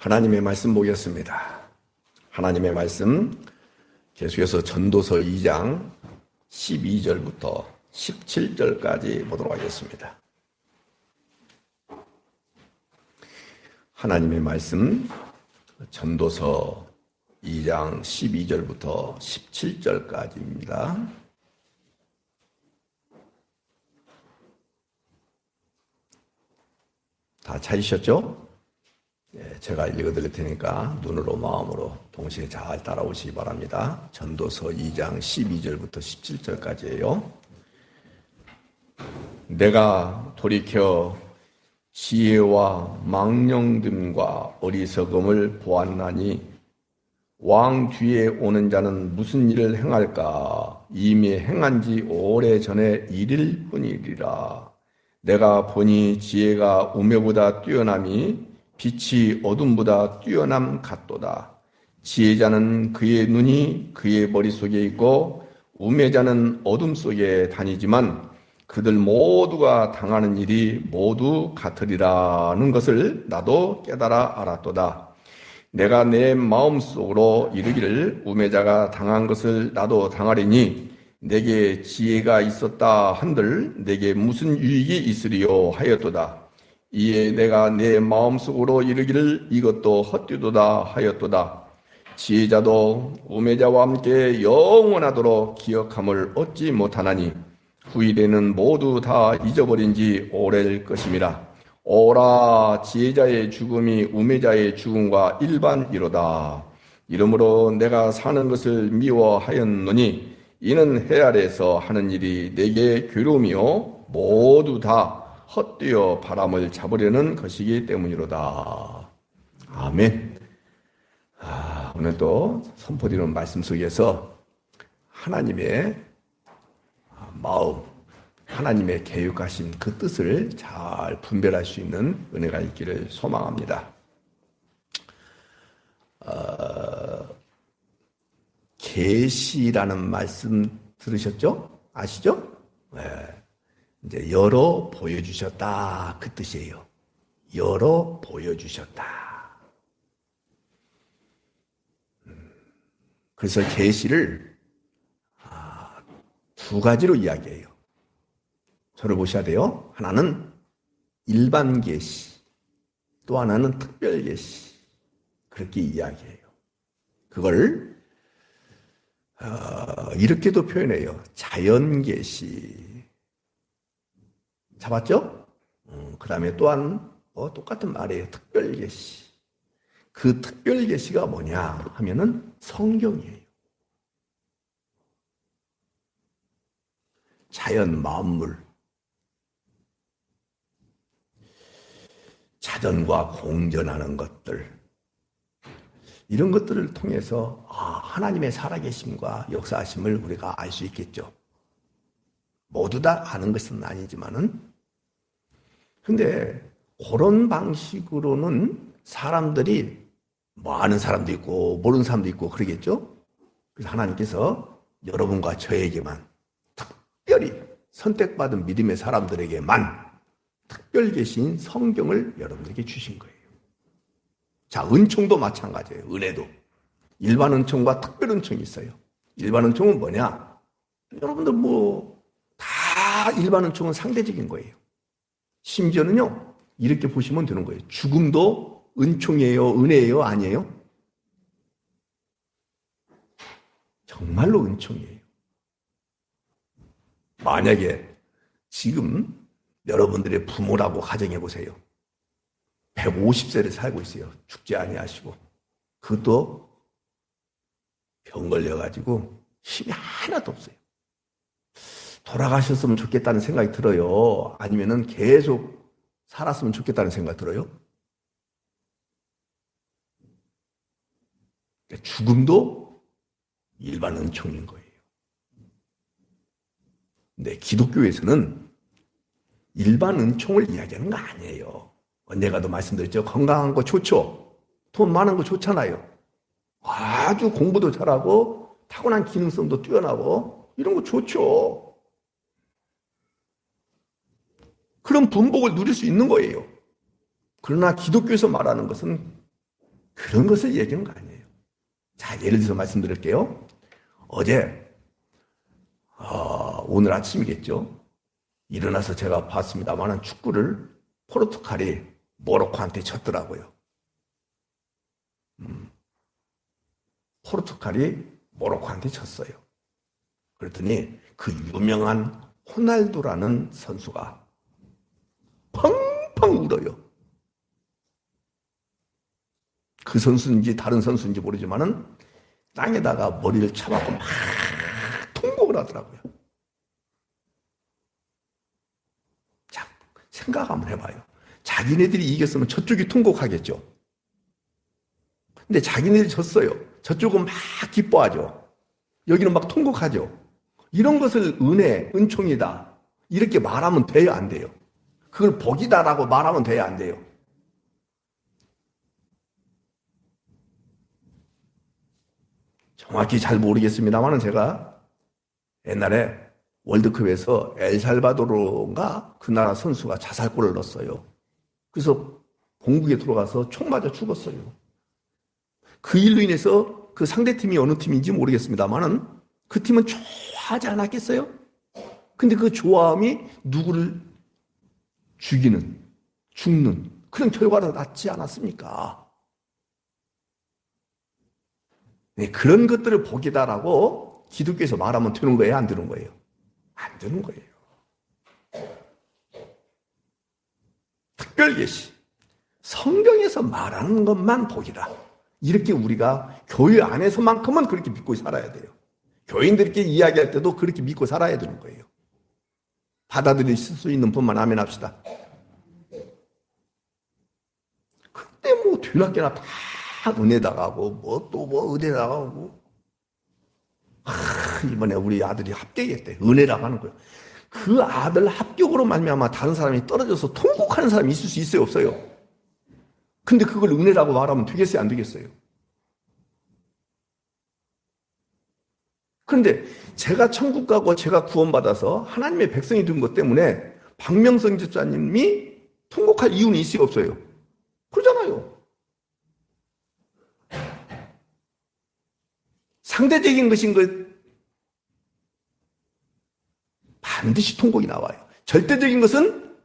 하나님의 말씀 보겠습니다. 하나님의 말씀 계속해서 전도서 2장 12절부터 17절까지 보도록 하겠습니다. 하나님의 말씀 전도서 2장 12절부터 17절까지입니다. 다 찾으셨죠? 제가 읽어드릴 테니까 눈으로 마음으로 동시에 잘 따라오시기 바랍니다. 전도서 2장 12절부터 17절까지예요. 내가 돌이켜 지혜와 망령됨과 어리석음을 보았나니 왕 뒤에 오는 자는 무슨 일을 행할까? 이미 행한 지 오래전의 일일 뿐이리라. 내가 보니 지혜가 우매보다 뛰어남이 빛이 어둠보다 뛰어남 같도다. 지혜자는 그의 눈이 그의 머릿속에 있고 우매자는 어둠 속에 다니지만 그들 모두가 당하는 일이 모두 같으리라는 것을 나도 깨달아 알았도다. 내가 내 마음속으로 이르기를 우매자가 당한 것을 나도 당하리니 내게 지혜가 있었다 한들 내게 무슨 유익이 있으리요 하였도다. 이에 내가 내 마음속으로 이르기를 이것도 헛되도다 하였도다. 지혜자도 우매자와 함께 영원하도록 기억함을 얻지 못하나니 후일에는 모두 다 잊어버린 지 오래일 것임이라. 오라, 지혜자의 죽음이 우매자의 죽음과 일반이로다. 이러므로 내가 사는 것을 미워하였노니 이는 해 아래에서 하는 일이 내게 괴로움이요 모두 다 헛되어 바람을 잡으려는 것이기 때문이로다. 아멘. 오늘 또 선포드리는 말씀 속에서 하나님의 마음, 하나님의 계획하신 그 뜻을 잘 분별할 수 있는 은혜가 있기를 소망합니다. 계시라는 말씀 들으셨죠? 아시죠? 네. 이제 열어 보여주셨다 그 뜻이에요. 열어 보여주셨다. 그래서 계시를 두 가지로 이야기해요. 저를 보셔야 돼요. 하나는 일반 계시, 또 하나는 특별 계시. 그렇게 이야기해요. 그걸 이렇게도 표현해요. 자연 계시. 잡았죠? 그 다음에 또한 똑같은 말이에요. 특별 계시. 그 특별 계시가 뭐냐 하면은 성경이에요. 자연 만물, 자전과 공전하는 것들, 이런 것들을 통해서 하나님의 살아계심과 역사하심을 우리가 알 수 있겠죠. 모두 다 아는 것은 아니지만은, 근데 그런 방식으로는 사람들이 아는 사람도 있고 모르는 사람도 있고 그러겠죠. 그래서 하나님께서 여러분과 저에게만 특별히 선택받은 믿음의 사람들에게만 특별 계신 성경을 여러분에게 주신 거예요. 자, 은총도 마찬가지예요. 은혜도 일반 은총과 특별 은총이 있어요. 일반 은총은 뭐냐? 여러분들 다 일반 은총은 상대적인 거예요. 심지어는요, 이렇게 보시면 되는 거예요. 죽음도 은총이에요, 은혜예요, 아니에요? 정말로 은총이에요. 만약에 지금 여러분들의 부모라고 가정해 보세요. 150세를 살고 있어요. 죽지 아니하시고. 그것도 병 걸려가지고 힘이 하나도 없어요. 돌아가셨으면 좋겠다는 생각이 들어요? 아니면은 계속 살았으면 좋겠다는 생각이 들어요? 죽음도 일반 은총인 거예요. 근데 기독교에서는 일반 은총을 이야기하는 거 아니에요. 언젠가도 말씀드렸죠. 건강한 거 좋죠. 돈 많은 거 좋잖아요. 아주 공부도 잘하고 타고난 기능성도 뛰어나고 이런 거 좋죠. 그런 분복을 누릴 수 있는 거예요. 그러나 기독교에서 말하는 것은 그런 것을 얘기하는 거 아니에요. 자, 예를 들어서 말씀드릴게요. 어제 오늘 아침이겠죠. 일어나서 제가 봤습니다만 축구를 포르투갈이 모로코한테 졌더라고요. 포르투갈이 모로코한테 졌어요. 그랬더니 그 유명한 호날두라는 선수가 펑펑 울어요. 그 선수인지 다른 선수인지 모르지만은 땅에다가 머리를 쳐박고 막 통곡을 하더라고요. 자, 생각 한번 해봐요. 자기네들이 이겼으면 저쪽이 통곡하겠죠. 근데 자기네들이 졌어요. 저쪽은 막 기뻐하죠. 여기는 막 통곡하죠. 이런 것을 은혜, 은총이다. 이렇게 말하면 돼요, 안 돼요? 그걸 복이다라고 말하면 돼요, 안 돼요? 정확히 잘 모르겠습니다만 제가 옛날에 월드컵에서 엘살바도르가 그 나라 선수가 자살골을 넣었어요. 그래서 본국에 들어가서 총 맞아 죽었어요. 그 일로 인해서 그 상대팀이 어느 팀인지 모르겠습니다만은 그 팀은 좋아하지 않았겠어요? 근데 그 좋아함이 누구를 죽이는, 죽는 그런 결과로 났지 않았습니까? 네, 그런 것들을 복이다라고 기독교에서 말하면 되는 거예요? 안 되는 거예요? 안 되는 거예요. 특별계시, 성경에서 말하는 것만 복이다. 이렇게 우리가 교회 안에서만큼은 그렇게 믿고 살아야 돼요. 교인들끼리 이야기할 때도 그렇게 믿고 살아야 되는 거예요. 받아들일 수 있는 분만 아멘 합시다. 근데 뭐 뒤늦게나 다 은혜 나가고 뭐 또 뭐 은혜 나가고 이번에 우리 아들이 합격했대. 은혜라고 하는 거예요. 그 아들 합격으로 말미암아 다른 사람이 떨어져서 통곡하는 사람이 있을 수 있어요, 없어요? 근데 그걸 은혜라고 말하면 되겠어요, 안 되겠어요? 그런데 제가 천국 가고 제가 구원받아서 하나님의 백성이 된 것 때문에 박명성 집사님이 통곡할 이유는 있어요, 없어요? 그러잖아요. 상대적인 것인 것 반드시 통곡이 나와요. 절대적인 것은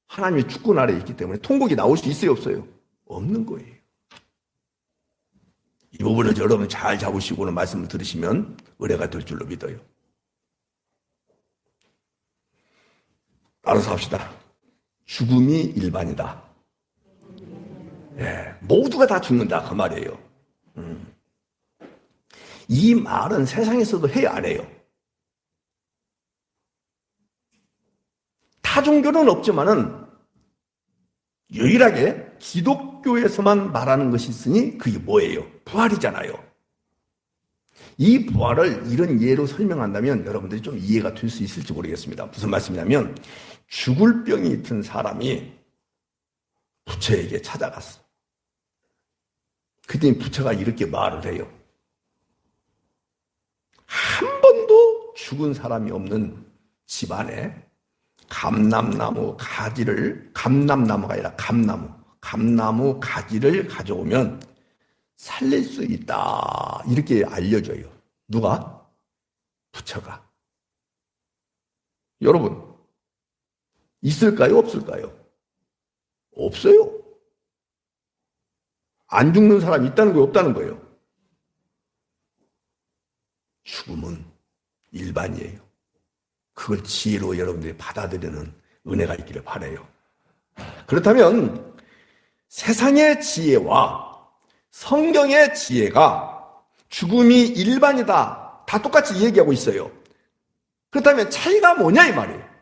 하나님의 주권 아래에 있기 때문에 통곡이 나올 수 있어요, 없어요? 없는 거예요. 이 부분을 여러분 잘 잡으시고는 말씀을 들으시면 은혜가 될 줄로 믿어요. 따라서 합시다. 죽음이 일반이다. 예, 모두가 다 죽는다 그 말이에요. 이 말은 세상에서도 해요, 안 해요? 타 종교는 없지만은 유일하게 기독교에서만 말하는 것이 있으니 그게 뭐예요? 부활이잖아요. 이 부활을 이런 예로 설명한다면 여러분들이 좀 이해가 될 수 있을지 모르겠습니다. 무슨 말씀이냐면 죽을 병이 든 사람이 부처에게 찾아갔어. 그랬더니 부처가 이렇게 말을 해요. 한 번도 죽은 사람이 없는 집안에 감람나무 가지를, 감람나무가 아니라 감나무 가지를 가져오면 살릴 수 있다. 이렇게 알려줘요. 누가? 부처가. 여러분, 있을까요? 없을까요? 없어요. 안 죽는 사람이 있다는 거예요? 없다는 거예요? 죽음은 일반이에요. 그걸 지혜로 여러분들이 받아들이는 은혜가 있기를 바라요. 그렇다면 세상의 지혜와 성경의 지혜가 죽음이 일반이다. 다 똑같이 얘기하고 있어요. 그렇다면 차이가 뭐냐 이 말이에요.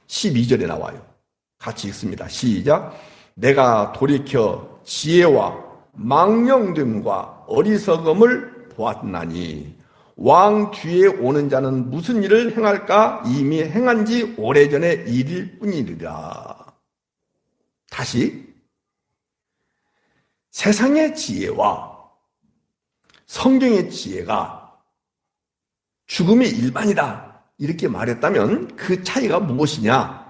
12절에 나와요. 같이 읽습니다. 시작. 내가 돌이켜 지혜와 망령됨과 어리석음을 보았나니 왕 뒤에 오는 자는 무슨 일을 행할까? 이미 행한 지 오래전의 일일 뿐이리라. 다시 세상의 지혜와 성경의 지혜가 죽음이 일반이다 이렇게 말했다면 그 차이가 무엇이냐?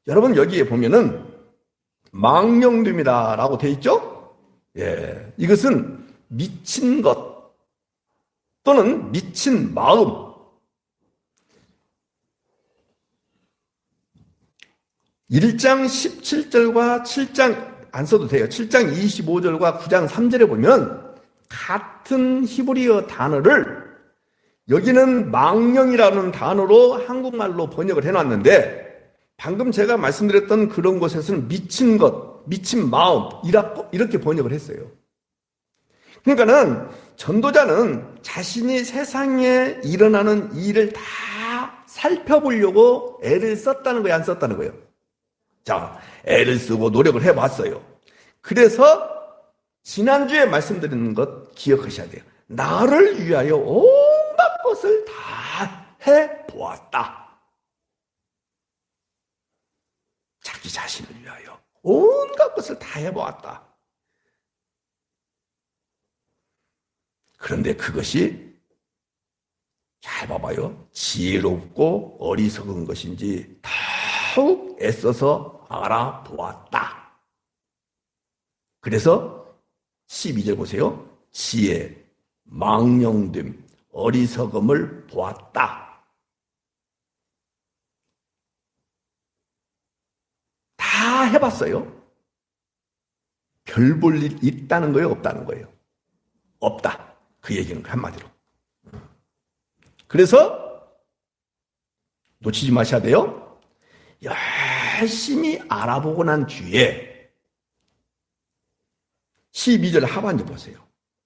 여러분 여기에 보면은 망령됨이다 라고 되어 있죠? 예, 이것은 미친 것 또는 미친 마음, 1장 17절과 7장 안 써도 돼요. 7장 25절과 9장 3절에 보면 같은 히브리어 단어를 여기는 망령이라는 단어로 한국말로 번역을 해놨는데 방금 제가 말씀드렸던 그런 곳에서는 미친 것, 미친 마음 이렇게 번역을 했어요. 그러니까는 전도자는 자신이 세상에 일어나는 일을 다 살펴보려고 애를 썼다는 거예요, 안 썼다는 거예요? 자, 애를 쓰고 노력을 해봤어요. 그래서 지난주에 말씀드리는 것 기억하셔야 돼요. 나를 위하여 온갖 것을 다 해보았다. 자기 자신을 위하여 온갖 것을 다 해보았다. 그런데 그것이 잘 봐봐요. 지혜롭고 어리석은 것인지 더욱 애써서 알아보았다. 그래서 12절 보세요. 지혜, 망령됨, 어리석음을 보았다. 다 해봤어요. 별 볼 일 있다는 거예요, 없다는 거예요? 없다. 그 얘기는 한마디로. 그래서 놓치지 마셔야 돼요. 열심히 알아보고 난 뒤에 12절 하반절 보세요.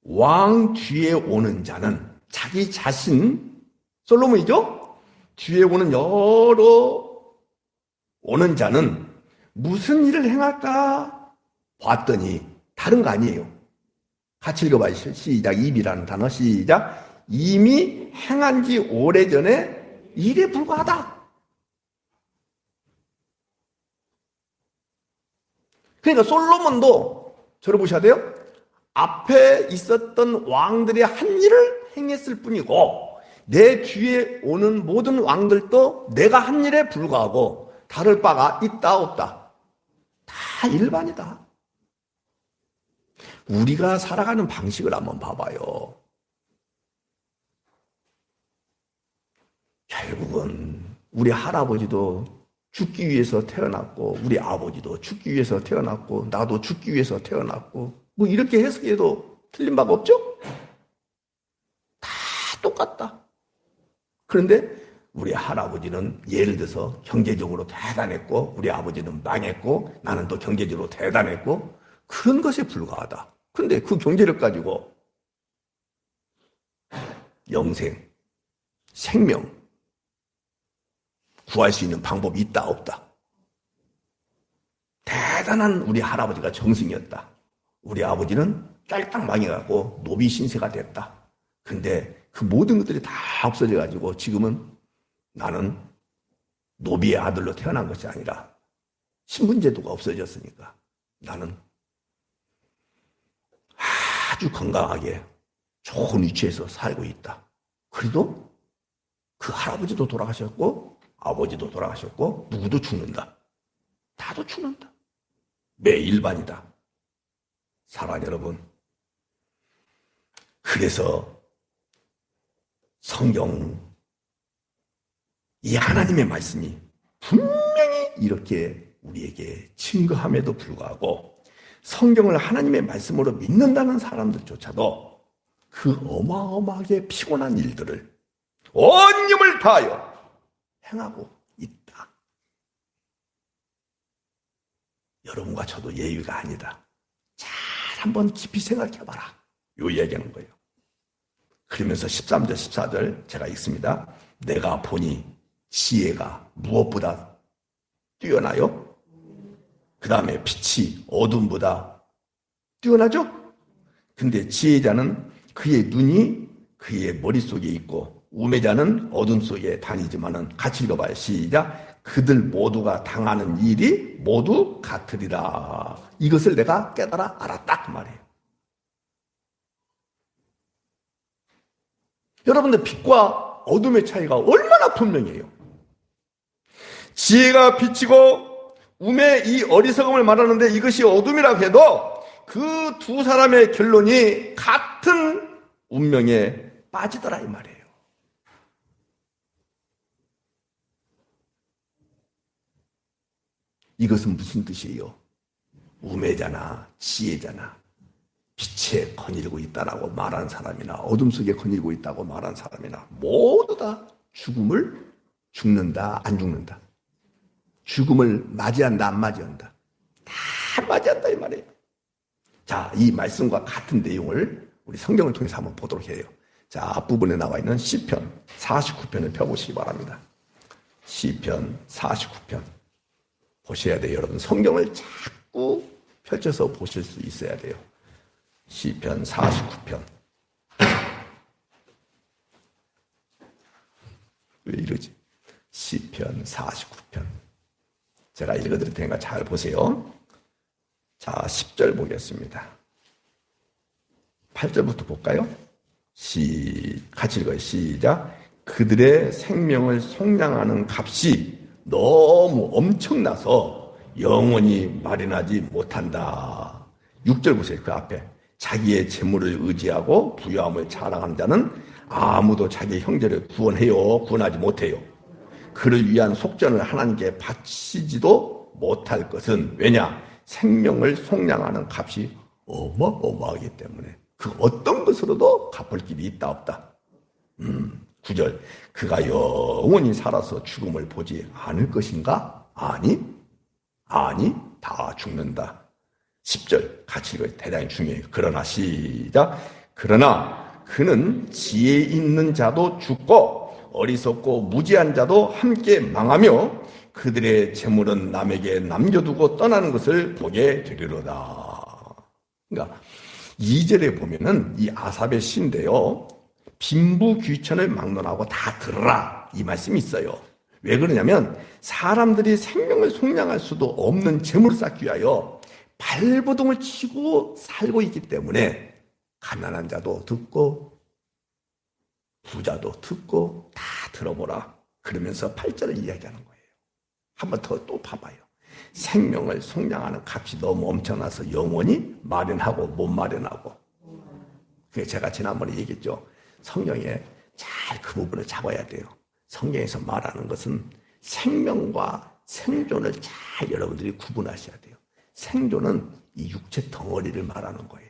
왕 뒤에 오는 자는 자기 자신, 솔로몬이죠? 뒤에 오는 여러 오는 자는 무슨 일을 행할까 봤더니 다른 거 아니에요. 같이 읽어봐요. 시작. 입이라는 단어. 시작. 이미 행한 지 오래전에 일에 불과하다. 그러니까 솔로몬도 저를 보셔야 돼요. 앞에 있었던 왕들의 한 일을 행했을 뿐이고 내 뒤에 오는 모든 왕들도 내가 한 일에 불과하고 다를 바가 있다 없다. 다 일반이다. 우리가 살아가는 방식을 한번 봐봐요. 결국은 우리 할아버지도 죽기 위해서 태어났고 우리 아버지도 죽기 위해서 태어났고 나도 죽기 위해서 태어났고 뭐 이렇게 해석해도 틀린 바가 없죠? 다 똑같다. 그런데 우리 할아버지는 예를 들어서 경제적으로 대단했고 우리 아버지는 망했고 나는 또 경제적으로 대단했고 그런 것에 불과하다. 근데 그 경제력 가지고 영생, 생명 구할 수 있는 방법이 있다 없다. 대단한 우리 할아버지가 정승이었다. 우리 아버지는 딸딱 망해갖고 노비 신세가 됐다. 근데 그 모든 것들이 다 없어져가지고 지금은 나는 노비의 아들로 태어난 것이 아니라 신분제도가 없어졌으니까 나는 아주 건강하게 좋은 위치에서 살고 있다. 그래도 그 할아버지도 돌아가셨고 아버지도 돌아가셨고 누구도 죽는다. 다도 죽는다. 매일반이다. 사랑 여러분. 그래서 성경 이 하나님의 말씀이 분명히 이렇게 우리에게 증거함에도 불구하고 성경을 하나님의 말씀으로 믿는다는 사람들조차도 그 어마어마하게 피곤한 일들을 온 힘을 다하여 행하고 있다. 여러분과 저도 예의가 아니다. 잘 한번 깊이 생각해봐라. 요 얘기하는 거예요. 그러면서 13절 14절 제가 읽습니다. 내가 보니 지혜가 무엇보다 뛰어나요? 그 다음에 빛이 어둠보다 뛰어나죠? 근데 지혜자는 그의 눈이 그의 머릿속에 있고 우매자는 어둠 속에 다니지만은 같이 읽어봐요. 시작. 그들 모두가 당하는 일이 모두 같으리라. 이것을 내가 깨달아 알았다 그 말이에요. 여러분들 빛과 어둠의 차이가 얼마나 분명해요. 지혜가 빛이고 우매 이 어리석음을 말하는데 이것이 어둠이라고 해도 그 두 사람의 결론이 같은 운명에 빠지더라 이 말이에요. 이것은 무슨 뜻이에요? 우매잖아, 지혜잖아. 빛에 거닐고 있다라고 말한 사람이나 어둠 속에 거닐고 있다고 말한 사람이나 모두 다 죽는다, 안 죽는다. 죽음을 맞이한다, 안 맞이한다. 다 맞이한다 이 말이에요. 자, 이 말씀과 같은 내용을 우리 성경을 통해서 한번 보도록 해요. 자, 앞부분에 나와 있는 시편 49편을 펴보시기 바랍니다. 시편 49편 보셔야 돼요. 여러분 성경을 자꾸 펼쳐서 보실 수 있어야 돼요. 시편 49편. 왜 이러지? 시편 49편. 제가 읽어드릴 테니까 잘 보세요. 자, 10절 보겠습니다. 8절부터 볼까요? 같이 읽어요. 시작. 그들의 생명을 속량하는 값이 너무 엄청나서 영원히 마련하지 못한다. 6절 보세요. 그 앞에. 자기의 재물을 의지하고 부유함을 자랑하는 자는 아무도 자기 형제를 구원하지 못해요. 그를 위한 속전을 하나님께 바치지도 못할 것은 왜냐? 생명을 속량하는 값이 어마어마하기 때문에 그 어떤 것으로도 갚을 길이 있다 없다. 9절. 그가 영원히 살아서 죽음을 보지 않을 것인가? 아니 다 죽는다. 10절 같이 읽어요. 대단히 중요해요. 그러나 시작. 그러나 그는 지혜 있는 자도 죽고 어리석고 무지한 자도 함께 망하며 그들의 재물은 남에게 남겨두고 떠나는 것을 보게 되리로다. 그러니까 2절에 보면은 이 아삽의 시인데요. 빈부귀천을 막론하고 다 들어라 이 말씀이 있어요. 왜 그러냐면 사람들이 생명을 속량할 수도 없는 재물을 쌓기 위하여 발버둥을 치고 살고 있기 때문에 가난한 자도 듣고 부자도 듣고 다 들어보라. 그러면서 8절을 이야기하는 거예요. 한 번 더 또 봐봐요. 생명을 속량하는 값이 너무 엄청나서 영원히 마련하고 못 마련하고. 제가 지난번에 얘기했죠. 성경에 잘 그 부분을 잡아야 돼요. 성경에서 말하는 것은 생명과 생존을 잘 여러분들이 구분하셔야 돼요. 생존은 이 육체 덩어리를 말하는 거예요.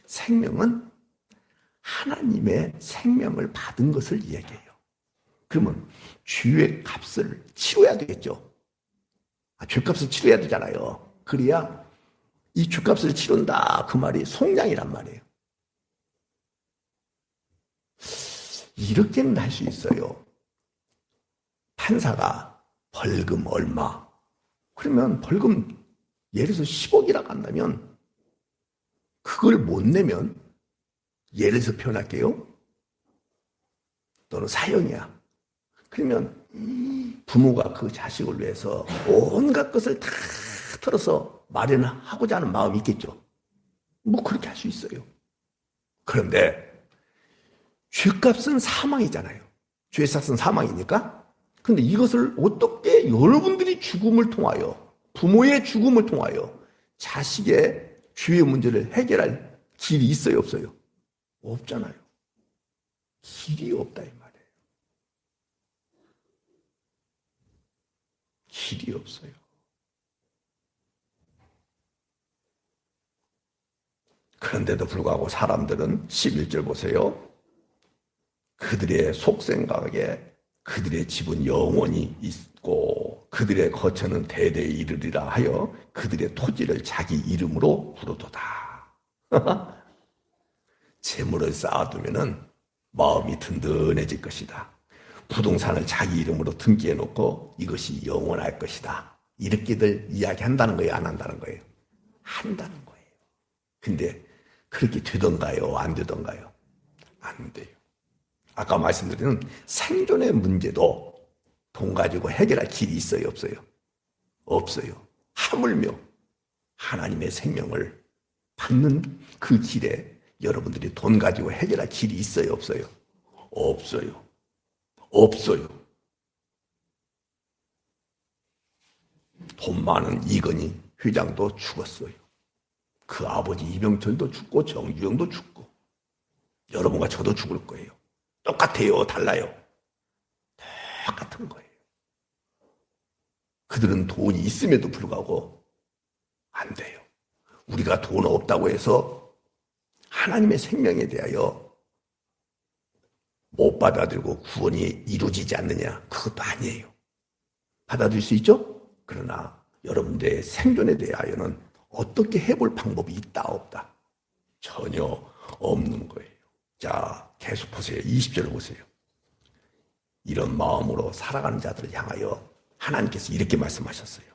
생명은 하나님의 생명을 받은 것을 이야기해요. 그러면 죄의 값을 치러야 되겠죠. 죄값을 치러야 되잖아요. 그래야 이 죄값을 치른다 그 말이 속량이란 말이에요. 이렇게는 할 수 있어요. 판사가 벌금 얼마 그러면 벌금 예를 들어서 10억이라고 한다면 그걸 못 내면 예를 들어서 표현할게요. 너는 사형이야. 그러면 부모가 그 자식을 위해서 온갖 것을 다 털어서 마련하고자 하는 마음이 있겠죠. 뭐 그렇게 할 수 있어요. 그런데 죄값은 사망이잖아요. 죄값은 사망이니까. 근데 이것을 어떻게 여러분들이 죽음을 통하여 부모의 죽음을 통하여 자식의 죄의 문제를 해결할 길이 있어요 없어요? 없잖아요. 길이 없다 이 말이에요. 길이 없어요. 그런데도 불구하고 사람들은 11절 보세요. 그들의 속생각에 그들의 집은 영원히 있고 그들의 거처는 대대에 이르리라 하여 그들의 토지를 자기 이름으로 부르도다. 재물을 쌓아두면은 마음이 든든해질 것이다. 부동산을 자기 이름으로 등기해 놓고 이것이 영원할 것이다. 이렇게들 이야기한다는 거예요? 안 한다는 거예요? 한다는 거예요. 근데 그렇게 되던가요? 안 되던가요? 안 돼요. 아까 말씀드린 생존의 문제도 돈 가지고 해결할 길이 있어요? 없어요? 없어요. 하물며 하나님의 생명을 받는 그 길에 여러분들이 돈 가지고 해결할 길이 있어요? 없어요? 없어요. 없어요. 돈 많은 이건희 회장도 죽었어요. 그 아버지 이병철도 죽고 정주영도 죽고 여러분과 저도 죽을 거예요. 똑같아요? 달라요? 똑같은 거예요. 그들은 돈이 있음에도 불구하고 안 돼요. 우리가 돈 없다고 해서 하나님의 생명에 대하여 못 받아들고 구원이 이루어지지 않느냐? 그것도 아니에요. 받아들일 수 있죠? 그러나 여러분들의 생존에 대하여는 어떻게 해볼 방법이 있다 없다? 전혀 없는 거예요. 자, 계속 보세요. 20절을 보세요. 이런 마음으로 살아가는 자들을 향하여 하나님께서 이렇게 말씀하셨어요.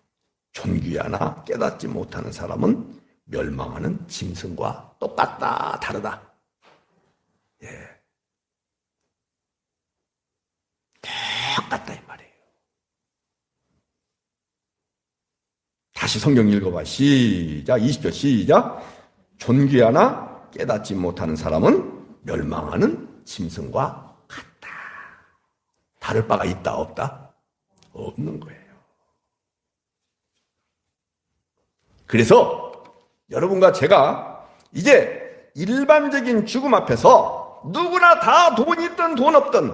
존귀하나 깨닫지 못하는 사람은 멸망하는 짐승과 똑같다, 다르다. 예. 똑같다 이 말이에요. 다시 성경 읽어봐. 시작. 20절 시작. 존귀하나 깨닫지 못하는 사람은 멸망하는 짐승과 같다. 다를 바가 있다 없다? 없는 거예요. 그래서 여러분과 제가 이제 일반적인 죽음 앞에서 누구나 다 돈 있든 돈 없든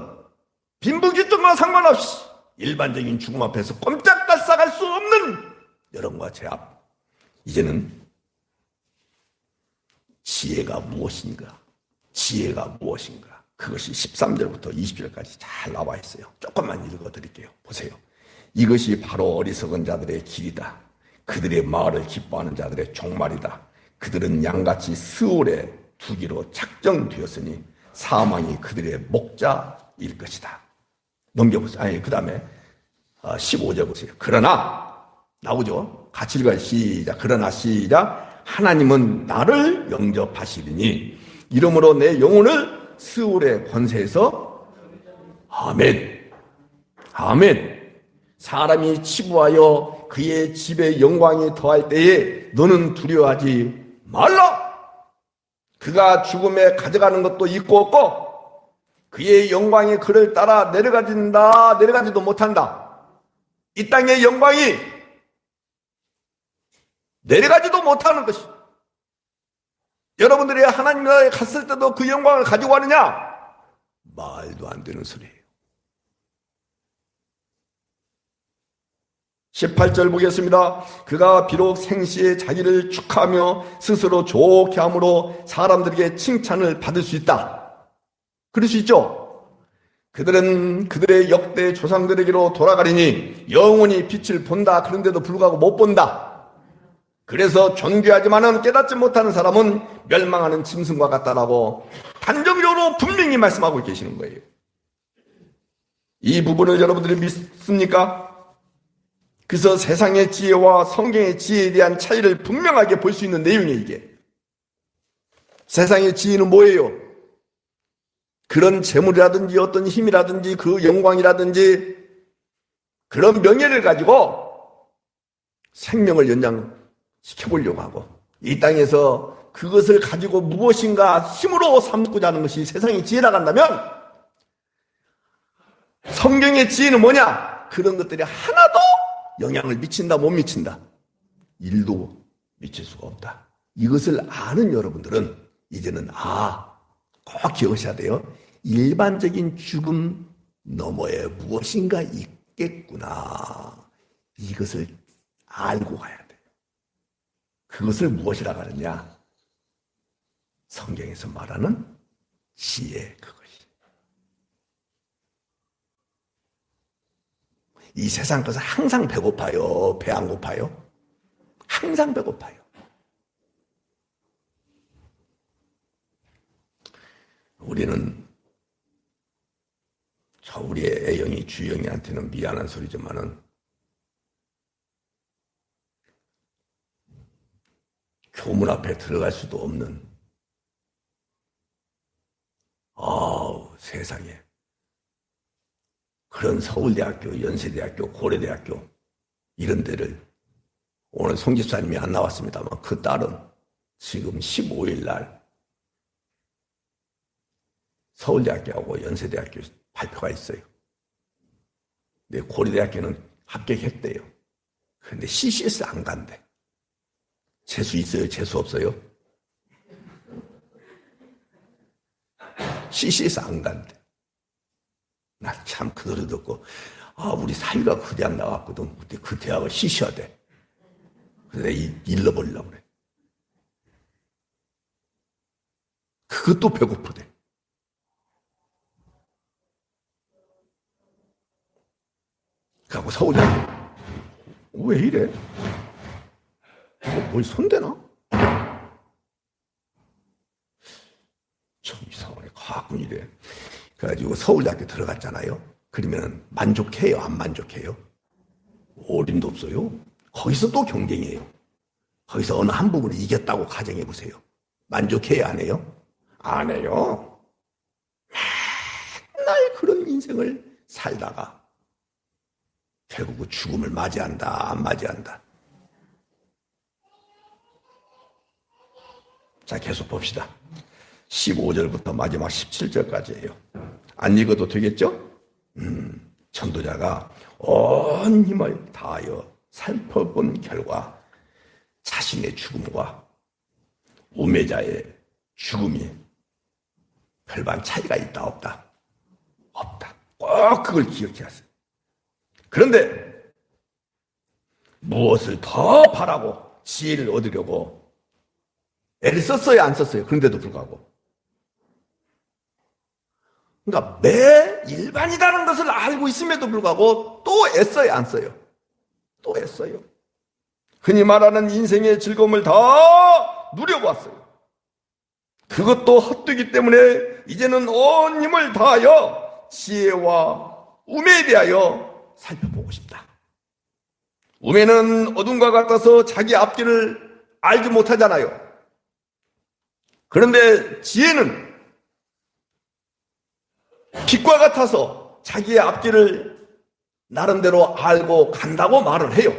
빈부귀등과 상관없이 일반적인 죽음 앞에서 꼼짝달싹할 수 없는 여러분과 제 앞, 이제는 지혜가 무엇인가? 지혜가 무엇인가? 그것이 13절부터 20절까지 잘 나와 있어요. 조금만 읽어드릴게요. 보세요. 이것이 바로 어리석은 자들의 길이다. 그들의 마을을 기뻐하는 자들의 종말이다. 그들은 양같이 스올에 두기로 작정되었으니 사망이 그들의 목자일 것이다. 넘겨보세요. 아니, 그 다음에 15절 보세요. 그러나 나오죠. 같이 읽어요. 시작. 그러나 시작. 하나님은 나를 영접하시리니 이러므로 내 영혼을 스올의 권세에서 아멘. 아멘. 사람이 치부하여 그의 집에 영광이 더할 때에 너는 두려워하지 말라. 그가 죽음에 가져가는 것도 있고 없고 그의 영광이 그를 따라 내려가진다. 내려가지도 못한다. 이 땅의 영광이 내려가지도 못하는 것이. 여러분들이 하나님 나라에 갔을 때도 그 영광을 가지고 가느냐? 말도 안 되는 소리예요. 18절 보겠습니다. 그가 비록 생시에 자기를 축하하며 스스로 좋게 함으로 사람들에게 칭찬을 받을 수 있다. 그럴 수 있죠? 그들은 그들의 역대 조상들에게로 돌아가리니 영원히 빛을 본다. 그런데도 불구하고 못 본다. 그래서 존귀하지만은 깨닫지 못하는 사람은 멸망하는 짐승과 같다라고 단정적으로 분명히 말씀하고 계시는 거예요. 이 부분을 여러분들이 믿습니까? 그래서 세상의 지혜와 성경의 지혜에 대한 차이를 분명하게 볼 수 있는 내용이에요, 이게. 세상의 지혜는 뭐예요? 그런 재물이라든지 어떤 힘이라든지 그 영광이라든지 그런 명예를 가지고 생명을 연장시켜보려고 하고 이 땅에서 그것을 가지고 무엇인가 힘으로 삼고자 하는 것이 세상의 지혜라고 한다면 성경의 지혜는 뭐냐? 그런 것들이 하나도 영향을 미친다 못 미친다? 1도 미칠 수가 없다. 이것을 아는 여러분들은 이제는 꼭 기억하셔야 돼요. 일반적인 죽음 너머에 무엇인가 있겠구나. 이것을 알고 가야 돼요. 그것을 무엇이라고 하느냐? 성경에서 말하는 지혜, 그것이. 이 세상 것은 항상 배고파요. 배 안 고파요? 항상 배고파요. 우리는 우리의 애영이 주영이한테는 미안한 소리지만은 교문 앞에 들어갈 수도 없는 세상에 그런 서울대학교, 연세대학교, 고려대학교 이런 데를 오늘 송 집사님이 안 나왔습니다만 그 딸은 지금 15일 날 서울대학교하고 연세대학교 발표가 있어요. 근데 고려대학교는 합격했대요. 근데 CCS 안 간대. 재수 있어요? 재수 없어요? CCS 안 간대. 난 참 그 노래 듣고, 우리 사위가 그 대학 나왔거든. 그때 그 대학을 CC하대. 그래서 내가 일러버리려고 그래. 그것도 배고프대. 그래갖고 서울대 왜 이래? 뭘 손대나? 참 이상하네. 가끔 이래. 그래가지고 서울대학교 들어갔잖아요. 그러면 만족해요? 안 만족해요? 어림도 없어요. 거기서 또 경쟁이에요. 거기서 어느 한 부분을 이겼다고 가정해 보세요. 만족해요? 안 해요? 안 해요. 맨날 그런 인생을 살다가 결국 죽음을 맞이한다, 안 맞이한다. 자, 계속 봅시다. 15절부터 마지막 17절까지예요. 안 읽어도 되겠죠? 전도자가 온 힘을 다하여 살펴본 결과 자신의 죽음과 우매자의 죽음이 별반 차이가 있다, 없다? 없다. 꼭 그걸 기억해야 하세요. 그런데 무엇을 더 바라고 지혜를 얻으려고 애를 썼어요, 안 썼어요? 그런데도 불구하고. 그러니까 매 일반이라는 것을 알고 있음에도 불구하고 또 애써요, 안 써요? 또 애써요. 흔히 말하는 인생의 즐거움을 다 누려봤어요. 그것도 헛되기 때문에 이제는 온 힘을 다하여 지혜와 우매에 대하여 살펴보고 싶다. 우매는 어둠과 같아서 자기 앞길을 알지 못하잖아요. 그런데 지혜는 빛과 같아서 자기의 앞길을 나름대로 알고 간다고 말을 해요.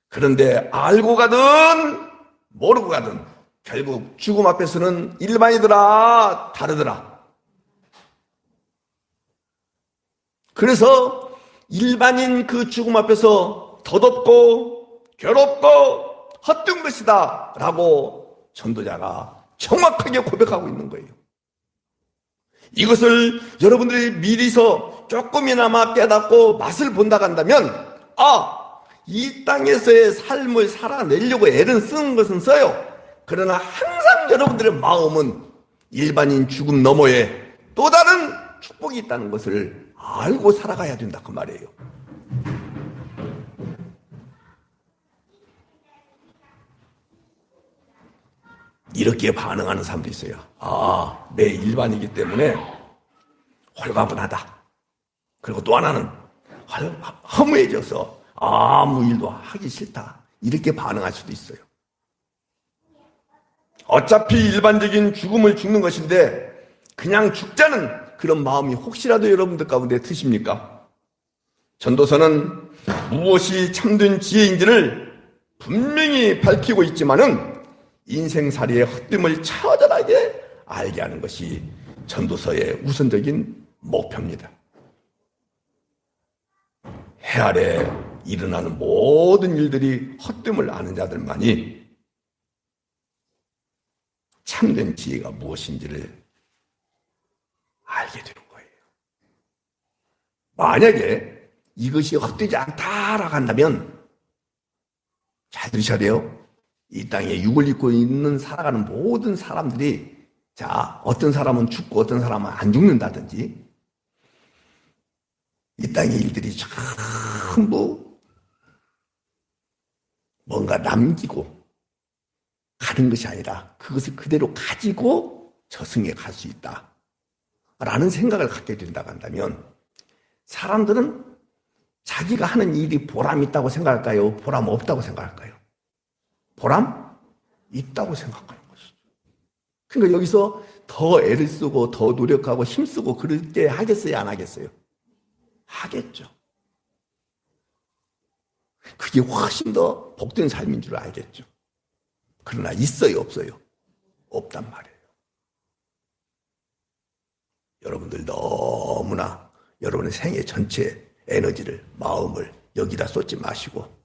그런데 알고 가든 모르고 가든 결국 죽음 앞에서는 일반이더라 다르더라. 그래서 일반인 그 죽음 앞에서 더덥고 괴롭고 헛된 것이다 라고 전도자가 정확하게 고백하고 있는 거예요. 이것을 여러분들이 미리서 조금이나마 깨닫고 맛을 본다 한다면 이 땅에서의 삶을 살아내려고 애를 쓰는 것은 써요. 그러나 항상 여러분들의 마음은 일반인 죽음 너머에 또 다른 축복이 있다는 것을 알고 살아가야 된다 그 말이에요. 이렇게 반응하는 사람도 있어요. 내 일반이기 때문에 홀가분하다. 그리고 또 하나는 허무해져서 아무 일도 하기 싫다. 이렇게 반응할 수도 있어요. 어차피 일반적인 죽음을 죽는 것인데 그냥 죽자는 그런 마음이 혹시라도 여러분들 가운데 드십니까? 전도서는 무엇이 참된 지혜인지를 분명히 밝히고 있지만은 인생살이의 헛됨을 처절하게 알게 하는 것이 전도서의 우선적인 목표입니다. 해 아래 일어나는 모든 일들이 헛됨을 아는 자들만이 참된 지혜가 무엇인지를 알게 되는 거예요. 만약에 이것이 헛되지 않다라고 한다면 잘 들으셔야 돼요. 이 땅에 육을 입고 있는 살아가는 모든 사람들이 어떤 사람은 죽고 어떤 사람은 안 죽는다든지 이 땅의 일들이 전부 뭔가 남기고 가는 것이 아니라 그것을 그대로 가지고 저승에 갈 수 있다 라는 생각을 갖게 된다고 한다면 사람들은 자기가 하는 일이 보람 있다고 생각할까요? 보람 없다고 생각할까요? 보람 있다고 생각하는 것이죠. 그러니까 여기서 더 애를 쓰고 더 노력하고 힘쓰고 그렇게 하겠어요? 안 하겠어요? 하겠죠. 그게 훨씬 더 복된 삶인 줄 알겠죠. 그러나 있어요? 없어요? 없단 말이에요. 여러분들 너무나 여러분의 생애 전체 에너지를 마음을 여기다 쏟지 마시고